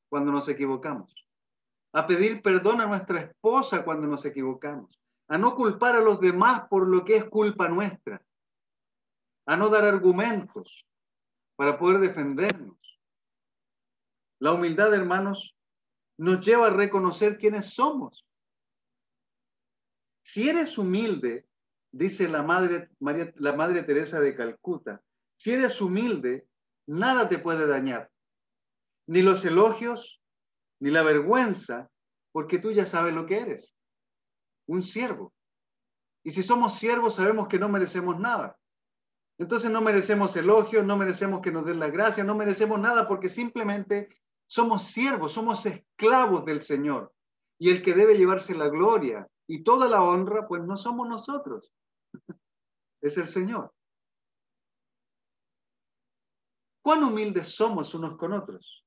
cuando nos equivocamos, a pedir perdón a nuestra esposa cuando nos equivocamos, a no culpar a los demás por lo que es culpa nuestra, a no dar argumentos para poder defendernos. La humildad, hermanos, nos lleva a reconocer quiénes somos. Si eres humilde, dice la madre Teresa de Calcuta, si eres humilde, nada te puede dañar, ni los elogios, ni la vergüenza, porque tú ya sabes lo que eres, un siervo. Y si somos siervos, sabemos que no merecemos nada. Entonces no merecemos elogios, no merecemos que nos den la gracia, no merecemos nada porque simplemente somos siervos, somos esclavos del Señor. Y el que debe llevarse la gloria y toda la honra, pues no somos nosotros, es el Señor. ¿Cuán humildes somos unos con otros?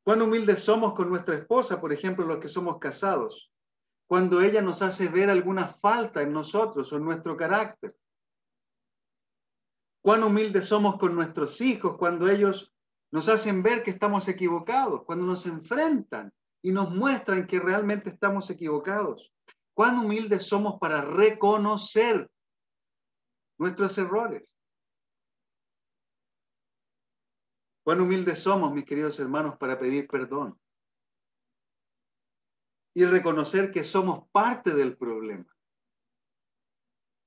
¿Cuán humildes somos con nuestra esposa, por ejemplo, los que somos casados? Cuando ella nos hace ver alguna falta en nosotros o en nuestro carácter. ¿Cuán humildes somos con nuestros hijos cuando ellos nos hacen ver que estamos equivocados, cuando nos enfrentan y nos muestran que realmente estamos equivocados? ¿Cuán humildes somos para reconocer nuestros errores? ¿Cuán humildes somos, mis queridos hermanos, para pedir perdón y reconocer que somos parte del problema?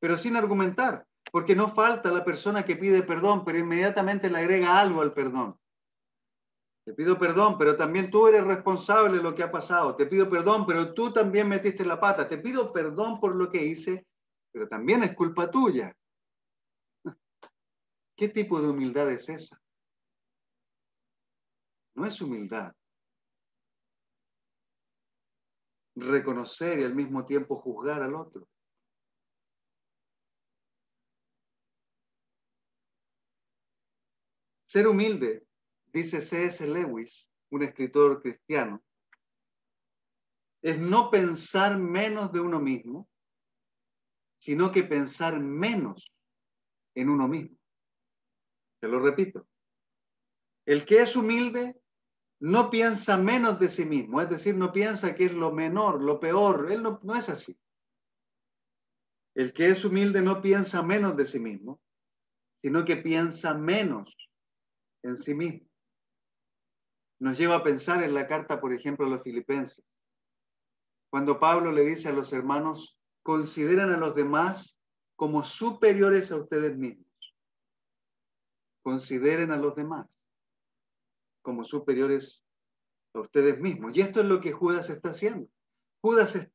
Pero sin argumentar, porque no falta la persona que pide perdón, pero inmediatamente le agrega algo al perdón. Te pido perdón, pero también tú eres responsable de lo que ha pasado. Te pido perdón, pero tú también metiste la pata. Te pido perdón por lo que hice, pero también es culpa tuya. ¿Qué tipo de humildad es esa? No es humildad. Reconocer y al mismo tiempo juzgar al otro. Ser humilde, dice C.S. Lewis, un escritor cristiano, es no pensar menos de uno mismo, sino que pensar menos en uno mismo. Se lo repito. El que es humilde no piensa menos de sí mismo, es decir, no piensa que es lo menor, lo peor. Él no es así. El que es humilde no piensa menos de sí mismo, sino que piensa menos en sí mismo. Nos lleva a pensar en la carta, por ejemplo, a los filipenses, cuando Pablo le dice a los hermanos, consideren a los demás como superiores a ustedes mismos. Consideren a los demás como superiores a ustedes mismos. Y esto es lo que Judas está haciendo. Judas es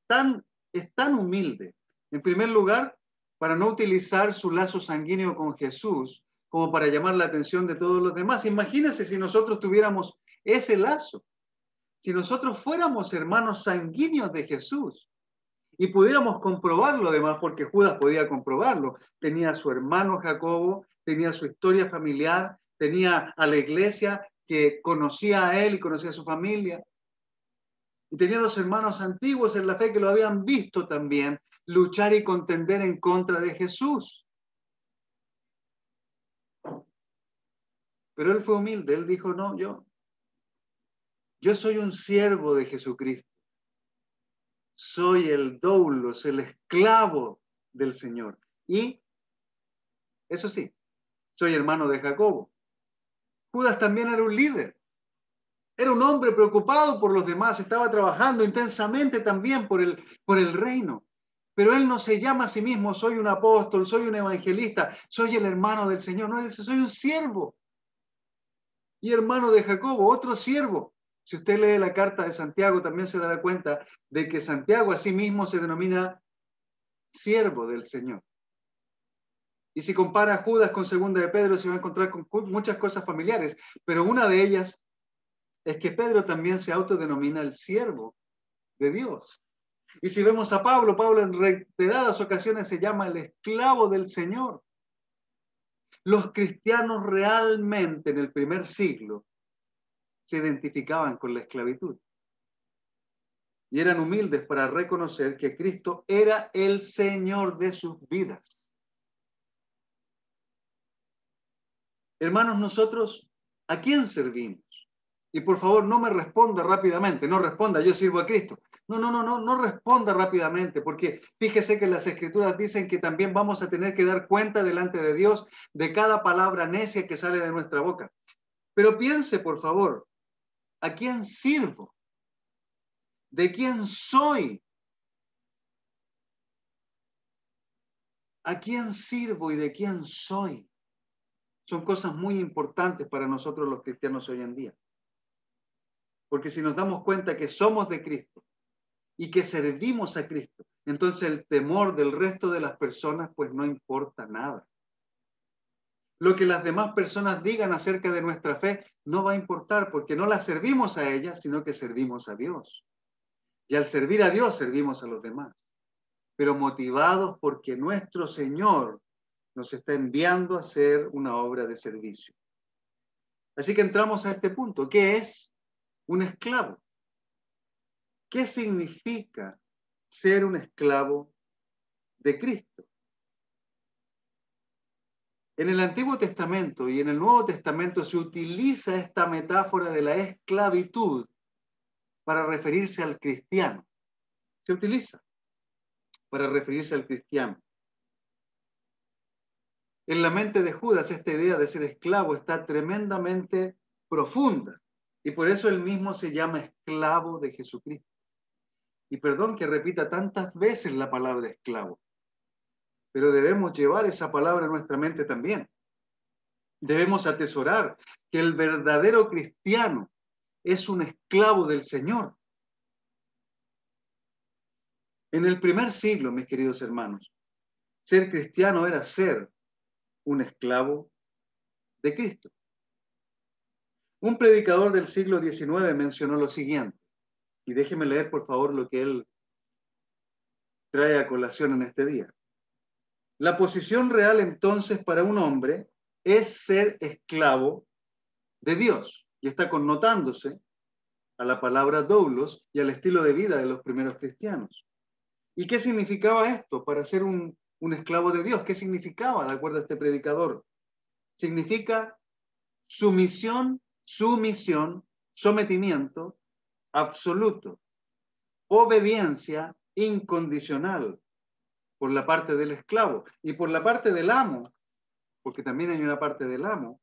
tan humilde, en primer lugar, para no utilizar su lazo sanguíneo con Jesús como para llamar la atención de todos los demás. Imagínense si nosotros tuviéramos ese lazo, si nosotros fuéramos hermanos sanguíneos de Jesús y pudiéramos comprobarlo además, porque Judas podía comprobarlo. Tenía a su hermano Jacobo, tenía su historia familiar, tenía a la iglesia que conocía a él y conocía a su familia. Y tenía a los hermanos antiguos en la fe que lo habían visto también luchar y contender en contra de Jesús. Pero él fue humilde, él dijo, no, yo soy un siervo de Jesucristo. Soy el doulos, el esclavo del Señor. Y, eso sí, soy hermano de Jacobo. Judas también era un líder. Era un hombre preocupado por los demás, estaba trabajando intensamente también por el reino. Pero él no se llama a sí mismo, soy un apóstol, soy un evangelista, soy el hermano del Señor. No, él dice, soy un siervo. Y hermano de Jacobo, otro siervo. Si usted lee la carta de Santiago, también se dará cuenta de que Santiago a sí mismo se denomina siervo del Señor. Y si compara a Judas con Segunda de Pedro, se va a encontrar con muchas cosas familiares, pero una de ellas es que Pedro también se autodenomina el siervo de Dios. Y si vemos a Pablo, Pablo en reiteradas ocasiones se llama el esclavo del Señor. Los cristianos realmente en el primer siglo se identificaban con la esclavitud. Y eran humildes para reconocer que Cristo era el Señor de sus vidas. Hermanos, nosotros, ¿a quién servimos? Y por favor, no me responda rápidamente, no responda, yo sirvo a Cristo. No responda rápidamente, porque fíjese que las Escrituras dicen que también vamos a tener que dar cuenta delante de Dios de cada palabra necia que sale de nuestra boca. Pero piense, por favor, ¿a quién sirvo? ¿De quién soy? ¿A quién sirvo y de quién soy? Son cosas muy importantes para nosotros los cristianos hoy en día. Porque si nos damos cuenta que somos de Cristo y que servimos a Cristo, entonces el temor del resto de las personas pues no importa nada. Lo que las demás personas digan acerca de nuestra fe no va a importar porque no la servimos a ellas, sino que servimos a Dios. Y al servir a Dios servimos a los demás, pero motivados porque nuestro Señor nos está enviando a hacer una obra de servicio. Así que entramos a este punto. ¿Qué es un esclavo? ¿Qué significa ser un esclavo de Cristo? En el Antiguo Testamento y en el Nuevo Testamento se utiliza esta metáfora de la esclavitud para referirse al cristiano. Se utiliza para referirse al cristiano. En la mente de Judas esta idea de ser esclavo está tremendamente profunda y por eso él mismo se llama esclavo de Jesucristo. Y perdón que repita tantas veces la palabra esclavo, pero debemos llevar esa palabra a nuestra mente también. Debemos atesorar que el verdadero cristiano es un esclavo del Señor. En el primer siglo, mis queridos hermanos, ser cristiano era ser un esclavo de Cristo. Un predicador del siglo XIX mencionó lo siguiente, y déjeme leer por favor lo que él trae a colación en este día. La posición real entonces para un hombre es ser esclavo de Dios, y está connotándose a la palabra doulos y al estilo de vida de los primeros cristianos. ¿Y qué significaba esto para ser un esclavo de Dios? ¿Qué significaba, de acuerdo a este predicador? Significa sumisión, sometimiento absoluto, obediencia incondicional por la parte del esclavo y por la parte del amo, porque también hay una parte del amo,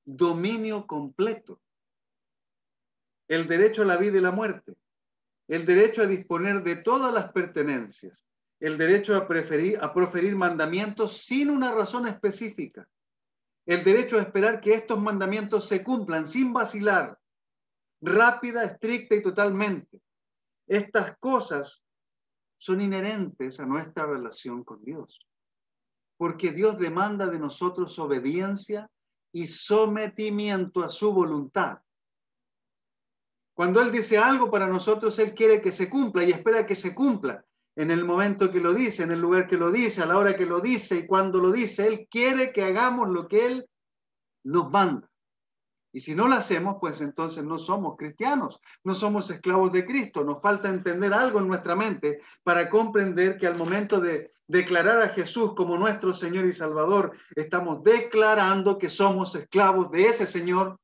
dominio completo, el derecho a la vida y la muerte, el derecho a disponer de todas las pertenencias, el derecho a proferir mandamientos sin una razón específica, el derecho a esperar que estos mandamientos se cumplan sin vacilar, rápida, estricta y totalmente. Estas cosas son inherentes a nuestra relación con Dios, porque Dios demanda de nosotros obediencia y sometimiento a su voluntad. Cuando Él dice algo para nosotros, Él quiere que se cumpla y espera que se cumpla en el momento que lo dice, en el lugar que lo dice, a la hora que lo dice y cuando lo dice. Él quiere que hagamos lo que Él nos manda. Y si no lo hacemos, pues entonces no somos cristianos, no somos esclavos de Cristo. Nos falta entender algo en nuestra mente para comprender que al momento de declarar a Jesús como nuestro Señor y Salvador, estamos declarando que somos esclavos de ese Señor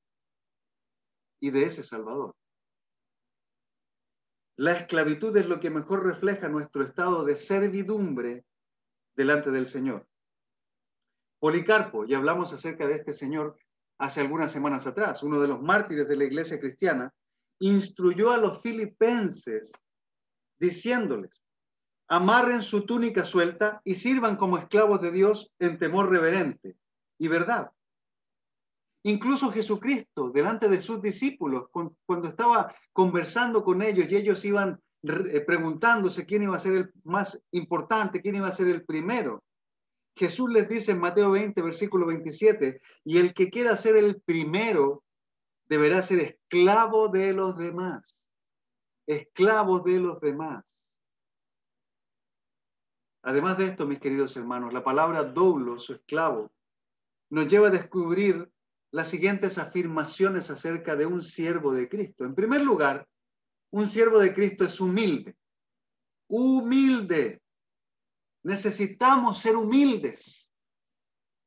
y de ese Salvador. La esclavitud es lo que mejor refleja nuestro estado de servidumbre delante del Señor. Policarpo, y hablamos acerca de este señor hace algunas semanas atrás, uno de los mártires de la iglesia cristiana, instruyó a los filipenses diciéndoles: amarren su túnica suelta y sirvan como esclavos de Dios en temor reverente y verdad. Incluso Jesucristo, delante de sus discípulos, cuando estaba conversando con ellos y ellos iban preguntándose quién iba a ser el más importante, quién iba a ser el primero, Jesús les dice en Mateo 20, versículo 27, y el que quiera ser el primero deberá ser esclavo de los demás. Esclavo de los demás. Además de esto, mis queridos hermanos, la palabra doulos o esclavo nos lleva a descubrir las siguientes afirmaciones acerca de un siervo de Cristo. En primer lugar, un siervo de Cristo es humilde. Humilde. Necesitamos ser humildes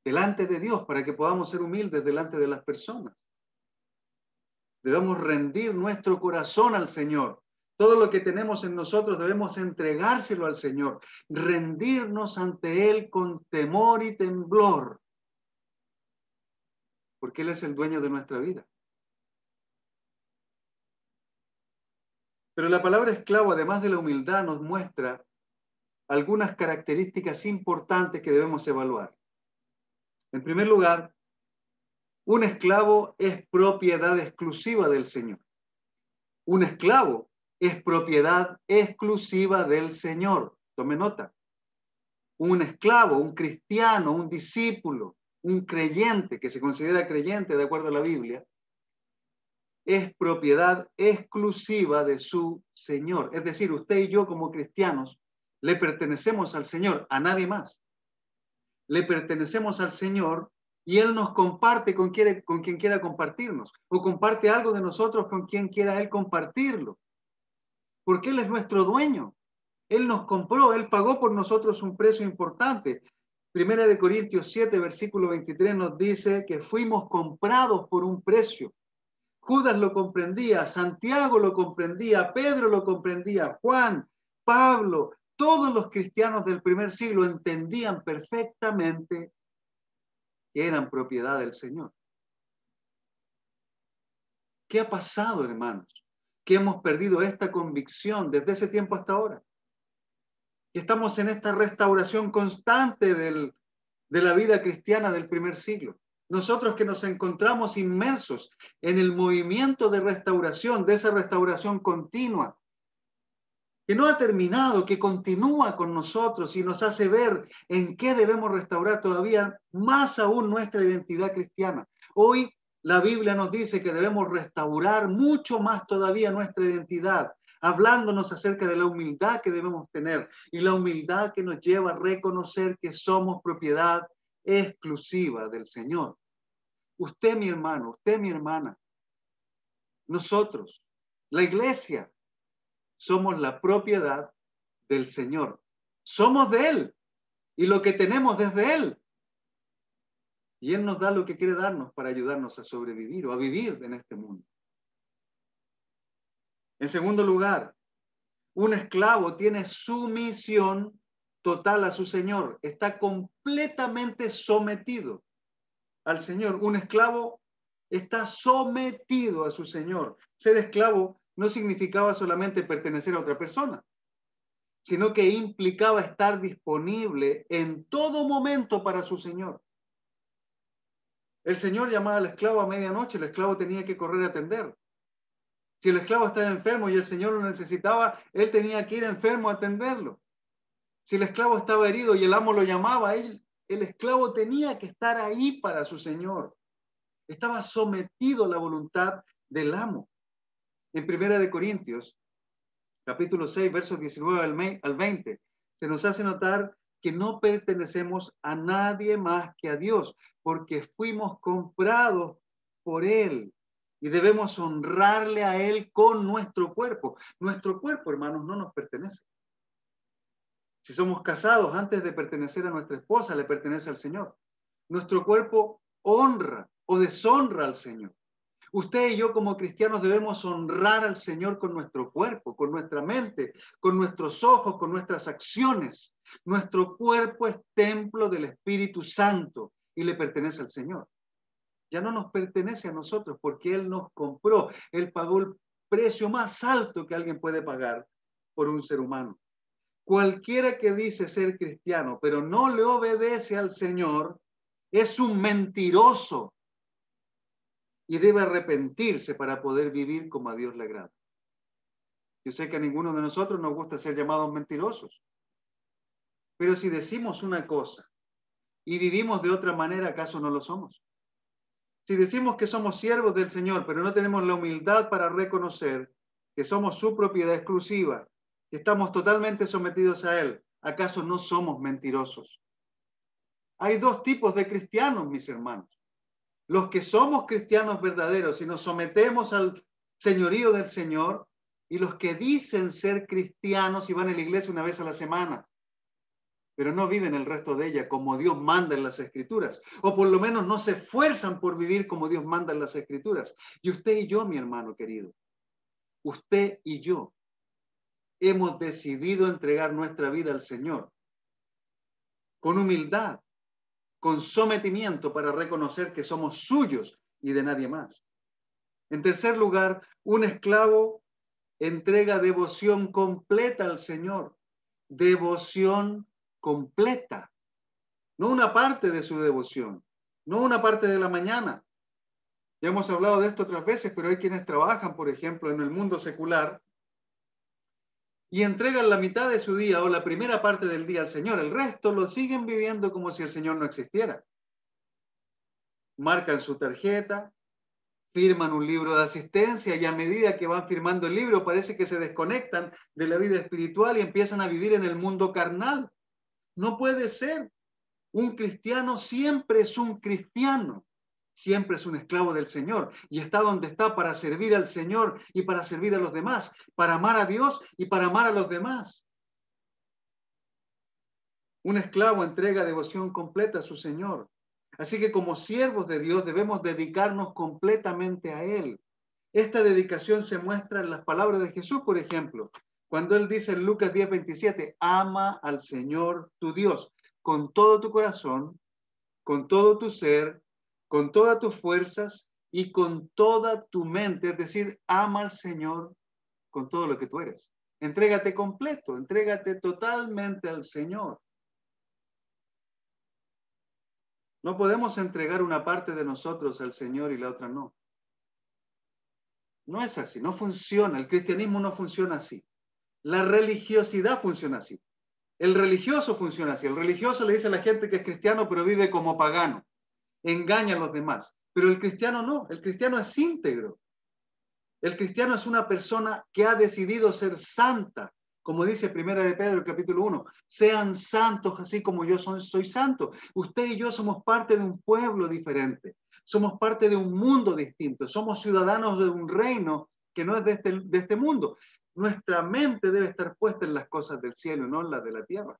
delante de Dios para que podamos ser humildes delante de las personas. Debemos rendir nuestro corazón al Señor. Todo lo que tenemos en nosotros debemos entregárselo al Señor. Rendirnos ante Él con temor y temblor. Porque Él es el dueño de nuestra vida. Pero la palabra esclavo, además de la humildad, nos muestra algunas características importantes que debemos evaluar. En primer lugar, un esclavo es propiedad exclusiva del Señor. Un esclavo es propiedad exclusiva del Señor. Tome nota. Un esclavo, un cristiano, un discípulo, un creyente que se considera creyente de acuerdo a la Biblia, es propiedad exclusiva de su Señor. Es decir, usted y yo como cristianos le pertenecemos al Señor, a nadie más. Le pertenecemos al Señor y Él nos comparte con quien quiera compartirnos, o comparte algo de nosotros con quien quiera Él compartirlo. Porque Él es nuestro dueño. Él nos compró, Él pagó por nosotros un precio importante. Primera de Corintios 7, versículo 23 nos dice que fuimos comprados por un precio. Judas lo comprendía, Santiago lo comprendía, Pedro lo comprendía, Juan, Pablo, todos los cristianos del primer siglo entendían perfectamente que eran propiedad del Señor. ¿Qué ha pasado, hermanos? Que hemos perdido esta convicción desde ese tiempo hasta ahora. Que estamos en esta restauración constante de la vida cristiana del primer siglo. Nosotros que nos encontramos inmersos en el movimiento de restauración, de esa restauración continua, que no ha terminado, que continúa con nosotros y nos hace ver en qué debemos restaurar todavía más aún nuestra identidad cristiana. Hoy la Biblia nos dice que debemos restaurar mucho más todavía nuestra identidad, hablándonos acerca de la humildad que debemos tener y la humildad que nos lleva a reconocer que somos propiedad exclusiva del Señor. Usted, mi hermano, usted, mi hermana, nosotros, la iglesia, somos la propiedad del Señor. Somos de Él y lo que tenemos desde Él. Y Él nos da lo que quiere darnos para ayudarnos a sobrevivir o a vivir en este mundo. En segundo lugar, un esclavo tiene sumisión total a su Señor. Está completamente sometido al Señor. Un esclavo está sometido a su Señor. Ser esclavo no significaba solamente pertenecer a otra persona, sino que implicaba estar disponible en todo momento para su Señor. El Señor llamaba al esclavo a medianoche, el esclavo tenía que correr a atender. Si el esclavo estaba enfermo y el Señor lo necesitaba, él tenía que ir enfermo a atenderlo. Si el esclavo estaba herido y el amo lo llamaba, el esclavo tenía que estar ahí para su Señor. Estaba sometido a la voluntad del amo. En 1 Corintios, capítulo 6, versos 19 al 20, se nos hace notar que no pertenecemos a nadie más que a Dios, porque fuimos comprados por Él y debemos honrarle a Él con nuestro cuerpo. Nuestro cuerpo, hermanos, no nos pertenece. Si somos casados, antes de pertenecer a nuestra esposa, le pertenece al Señor. Nuestro cuerpo honra o deshonra al Señor. Usted y yo como cristianos debemos honrar al Señor con nuestro cuerpo, con nuestra mente, con nuestros ojos, con nuestras acciones. Nuestro cuerpo es templo del Espíritu Santo y le pertenece al Señor. Ya no nos pertenece a nosotros porque Él nos compró. Él pagó el precio más alto que alguien puede pagar por un ser humano. Cualquiera que dice ser cristiano, pero no le obedece al Señor, es un mentiroso y debe arrepentirse para poder vivir como a Dios le agrada. Yo sé que a ninguno de nosotros nos gusta ser llamados mentirosos, pero si decimos una cosa y vivimos de otra manera, ¿acaso no lo somos? Si decimos que somos siervos del Señor, pero no tenemos la humildad para reconocer que somos su propiedad exclusiva, que estamos totalmente sometidos a Él, ¿acaso no somos mentirosos? Hay dos tipos de cristianos, mis hermanos. Los que somos cristianos verdaderos y nos sometemos al señorío del Señor, y los que dicen ser cristianos y van a la iglesia una vez a la semana, pero no viven el resto de ella como Dios manda en las Escrituras, o por lo menos no se esfuerzan por vivir como Dios manda en las Escrituras. Y usted y yo, mi hermano querido, usted y yo hemos decidido entregar nuestra vida al Señor con humildad, con sometimiento para reconocer que somos suyos y de nadie más. En tercer lugar, un esclavo entrega devoción completa al Señor. Devoción completa. No una parte de su devoción, no una parte de la mañana. Ya hemos hablado de esto otras veces, pero hay quienes trabajan, por ejemplo, en el mundo secular y entregan la mitad de su día o la primera parte del día al Señor. El resto lo siguen viviendo como si el Señor no existiera. Marcan su tarjeta, firman un libro de asistencia y a medida que van firmando el libro parece que se desconectan de la vida espiritual y empiezan a vivir en el mundo carnal. No puede ser. Un cristiano siempre es un cristiano, siempre es un esclavo del Señor y está donde está para servir al Señor y para servir a los demás, para amar a Dios y para amar a los demás. Un esclavo entrega devoción completa a su Señor. Así que como siervos de Dios debemos dedicarnos completamente a Él. Esta dedicación se muestra en las palabras de Jesús, por ejemplo, cuando Él dice en Lucas 10:27, ama al Señor tu Dios con todo tu corazón, con todo tu ser, con todas tus fuerzas y con toda tu mente. Es decir, ama al Señor con todo lo que tú eres. Entrégate completo, entrégate totalmente al Señor. No podemos entregar una parte de nosotros al Señor y la otra no. No es así, no funciona. El cristianismo no funciona así. La religiosidad funciona así. El religioso funciona así. El religioso le dice a la gente que es cristiano, pero vive como pagano. Engaña a los demás. Pero el cristiano no. El cristiano es íntegro. El cristiano es una persona que ha decidido ser santa. Como dice Primera de Pedro, capítulo 1. Sean santos así como yo soy santo. Usted y yo somos parte de un pueblo diferente. Somos parte de un mundo distinto. Somos ciudadanos de un reino que no es de este mundo. Nuestra mente debe estar puesta en las cosas del cielo y no en las de la tierra.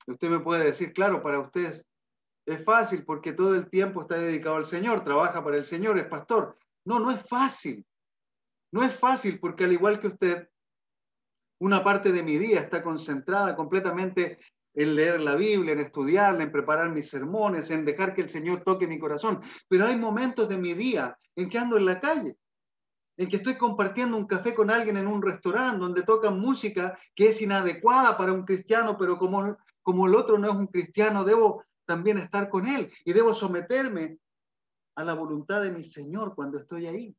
Usted me puede decir, claro, para ustedes es fácil porque todo el tiempo está dedicado al Señor, trabaja para el Señor, es pastor. No, no es fácil. No es fácil porque al igual que usted, una parte de mi día está concentrada completamente en leer la Biblia, en estudiarla, en preparar mis sermones, en dejar que el Señor toque mi corazón. Pero hay momentos de mi día en que ando en la calle, en que estoy compartiendo un café con alguien en un restaurante donde tocan música que es inadecuada para un cristiano, pero como el otro no es un cristiano, debo también estar con él y debo someterme a la voluntad de mi Señor cuando estoy ahí.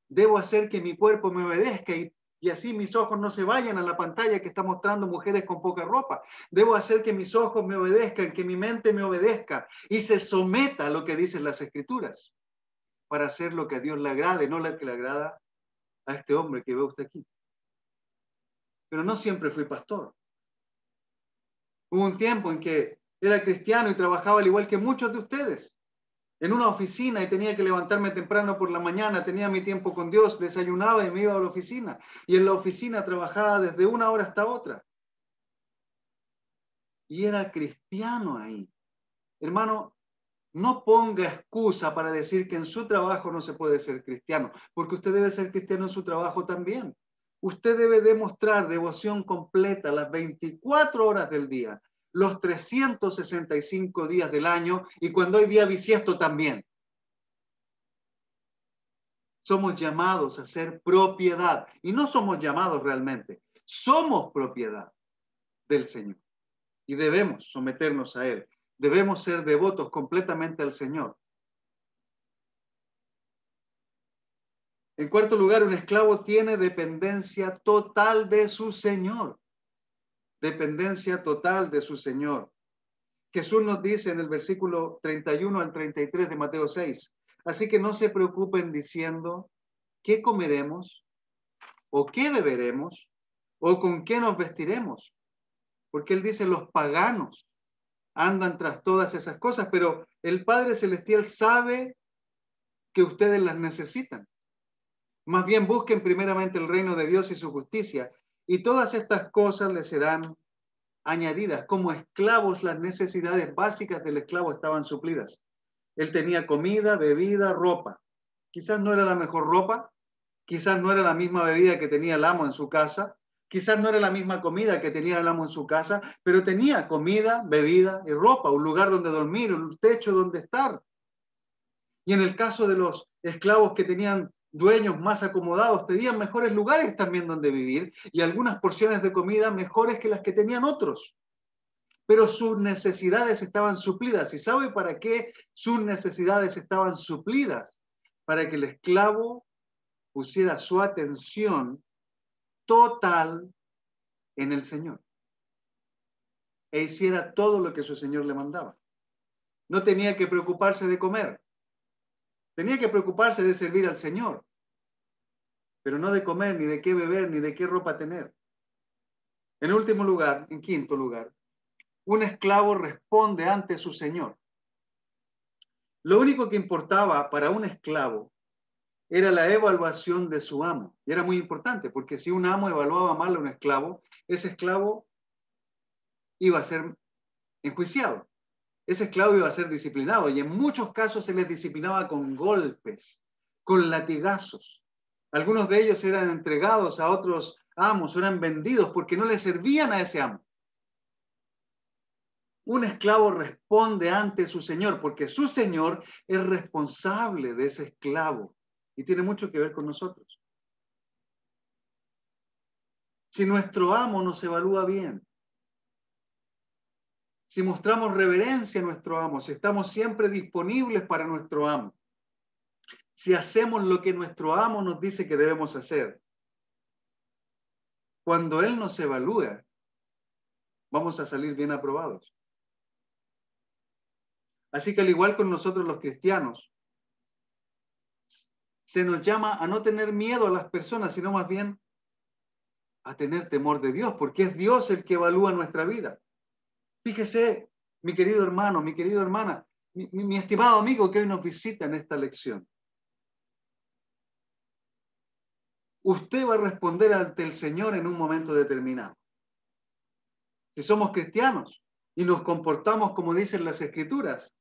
Debo hacer que mi cuerpo me obedezca y así mis ojos no se vayan a la pantalla que está mostrando mujeres con poca ropa. Debo hacer que mis ojos me obedezcan, que mi mente me obedezca y se someta a lo que dicen las Escrituras para hacer lo que a Dios le agrade, no lo que le agrada a este hombre que ve usted aquí. Pero no siempre fui pastor. Hubo un tiempo en que era cristiano y trabajaba al igual que muchos de ustedes, en una oficina y tenía que levantarme temprano por la mañana, tenía mi tiempo con Dios, desayunaba y me iba a la oficina. Y en la oficina trabajaba desde una hora hasta otra. Y era cristiano ahí. Hermano, no ponga excusa para decir que en su trabajo no se puede ser cristiano, porque usted debe ser cristiano en su trabajo también. Usted debe demostrar devoción completa las 24 horas del día, los 365 días del año y cuando hay día bisiesto también. Somos llamados a ser propiedad y no somos llamados realmente. Somos propiedad del Señor y debemos someternos a Él. Debemos ser devotos completamente al Señor. En cuarto lugar, un esclavo tiene dependencia total de su Señor. Dependencia total de su Señor. Jesús nos dice en el versículo 31 al 33 de Mateo 6, así que no se preocupen diciendo, ¿qué comeremos? ¿O qué beberemos? ¿O con qué nos vestiremos? Porque Él dice, los paganos andan tras todas esas cosas, pero el Padre Celestial sabe que ustedes las necesitan. Más bien busquen primeramente el reino de Dios y su justicia, y todas estas cosas les serán añadidas. Como esclavos, las necesidades básicas del esclavo estaban suplidas. Él tenía comida, bebida, ropa. Quizás no era la mejor ropa, quizás no era la misma bebida que tenía el amo en su casa, quizás no era la misma comida que tenía el amo en su casa, pero tenía comida, bebida y ropa, un lugar donde dormir, un techo donde estar. Y en el caso de los esclavos que tenían dueños más acomodados, tenían mejores lugares también donde vivir y algunas porciones de comida mejores que las que tenían otros. Pero sus necesidades estaban suplidas. ¿Y sabe para qué sus necesidades estaban suplidas? Para que el esclavo pusiera su atención total en el Señor e hiciera todo lo que su Señor le mandaba. No tenía que preocuparse de comer. Tenía que preocuparse de servir al Señor, pero no de comer, ni de qué beber, ni de qué ropa tener. En último lugar, en quinto lugar, un esclavo responde ante su Señor. Lo único que importaba para un esclavo era la evaluación de su amo. Y era muy importante, porque si un amo evaluaba mal a un esclavo, ese esclavo iba a ser enjuiciado. Ese esclavo iba a ser disciplinado y en muchos casos se les disciplinaba con golpes, con latigazos. Algunos de ellos eran entregados a otros amos, eran vendidos porque no le servían a ese amo. Un esclavo responde ante su señor porque su señor es responsable de ese esclavo y tiene mucho que ver con nosotros. Si nuestro amo nos evalúa bien, si mostramos reverencia a nuestro amo, si estamos siempre disponibles para nuestro amo, si hacemos lo que nuestro amo nos dice que debemos hacer, cuando Él nos evalúa, vamos a salir bien aprobados. Así que al igual con nosotros los cristianos, se nos llama a no tener miedo a las personas, sino más bien a tener temor de Dios, porque es Dios el que evalúa nuestra vida. Fíjese, mi querido hermano, mi querida hermana, mi estimado amigo que hoy nos visita en esta lección. Usted va a responder ante el Señor en un momento determinado. Si somos cristianos y nos comportamos como dicen las Escrituras,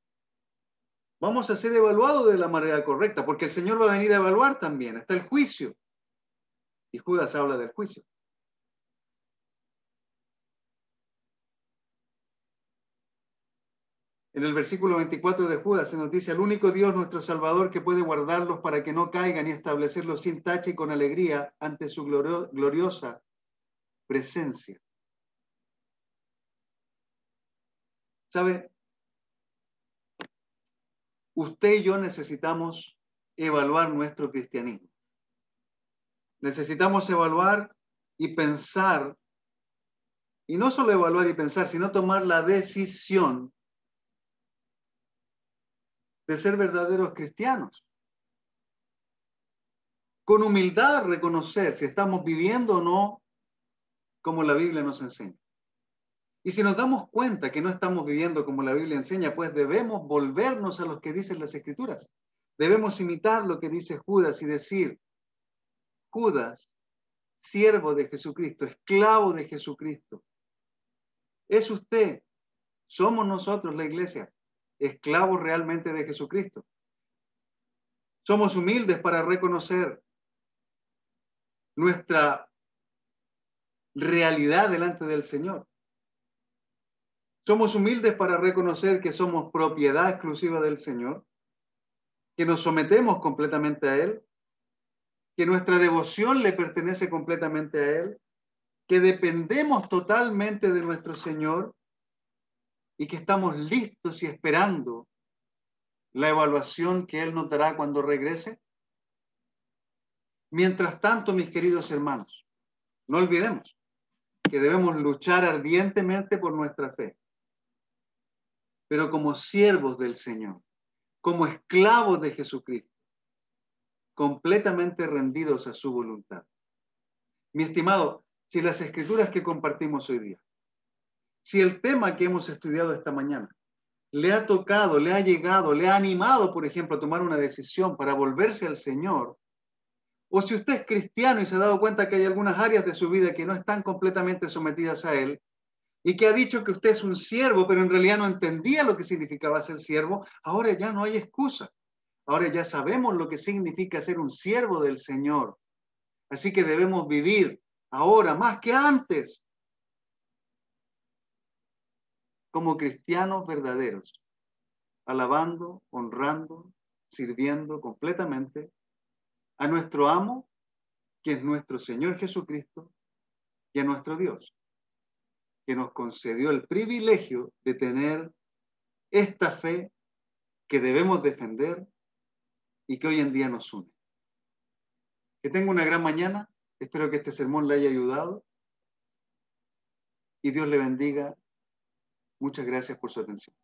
vamos a ser evaluados de la manera correcta, porque el Señor va a venir a evaluar también. Está el juicio. Y Judas habla del juicio. En el versículo 24 de Judas se nos dice: al único Dios, nuestro Salvador, que puede guardarlos para que no caigan y establecerlos sin tacha y con alegría ante su gloriosa presencia. ¿Sabe? Usted y yo necesitamos evaluar nuestro cristianismo. Necesitamos evaluar y pensar, y no solo evaluar y pensar, sino tomar la decisión de ser verdaderos cristianos. Con humildad reconocer si estamos viviendo o no como la Biblia nos enseña. Y si nos damos cuenta que no estamos viviendo como la Biblia enseña, pues debemos volvernos a lo que dicen las Escrituras. Debemos imitar lo que dice Judas y decir: Judas, siervo de Jesucristo, esclavo de Jesucristo. ¿Es usted, somos nosotros la iglesia, esclavos realmente de Jesucristo? Somos humildes para reconocer nuestra realidad delante del Señor. Somos humildes para reconocer que somos propiedad exclusiva del Señor, que nos sometemos completamente a Él, que nuestra devoción le pertenece completamente a Él, que dependemos totalmente de nuestro Señor y que estamos listos y esperando la evaluación que Él nos dará cuando regrese. Mientras tanto, mis queridos hermanos, no olvidemos que debemos luchar ardientemente por nuestra fe, pero como siervos del Señor, como esclavos de Jesucristo, completamente rendidos a su voluntad. Mi estimado, si las escrituras que compartimos hoy día, si el tema que hemos estudiado esta mañana le ha tocado, le ha llegado, le ha animado, por ejemplo, a tomar una decisión para volverse al Señor, o si usted es cristiano y se ha dado cuenta que hay algunas áreas de su vida que no están completamente sometidas a Él, y que ha dicho que usted es un siervo, pero en realidad no entendía lo que significaba ser siervo, ahora ya no hay excusa. Ahora ya sabemos lo que significa ser un siervo del Señor. Así que debemos vivir ahora más que antes como cristianos verdaderos, alabando, honrando, sirviendo completamente a nuestro amo, que es nuestro Señor Jesucristo, y a nuestro Dios, que nos concedió el privilegio de tener esta fe que debemos defender y que hoy en día nos une. Que tenga una gran mañana, espero que este sermón le haya ayudado y Dios le bendiga. Muchas gracias por su atención.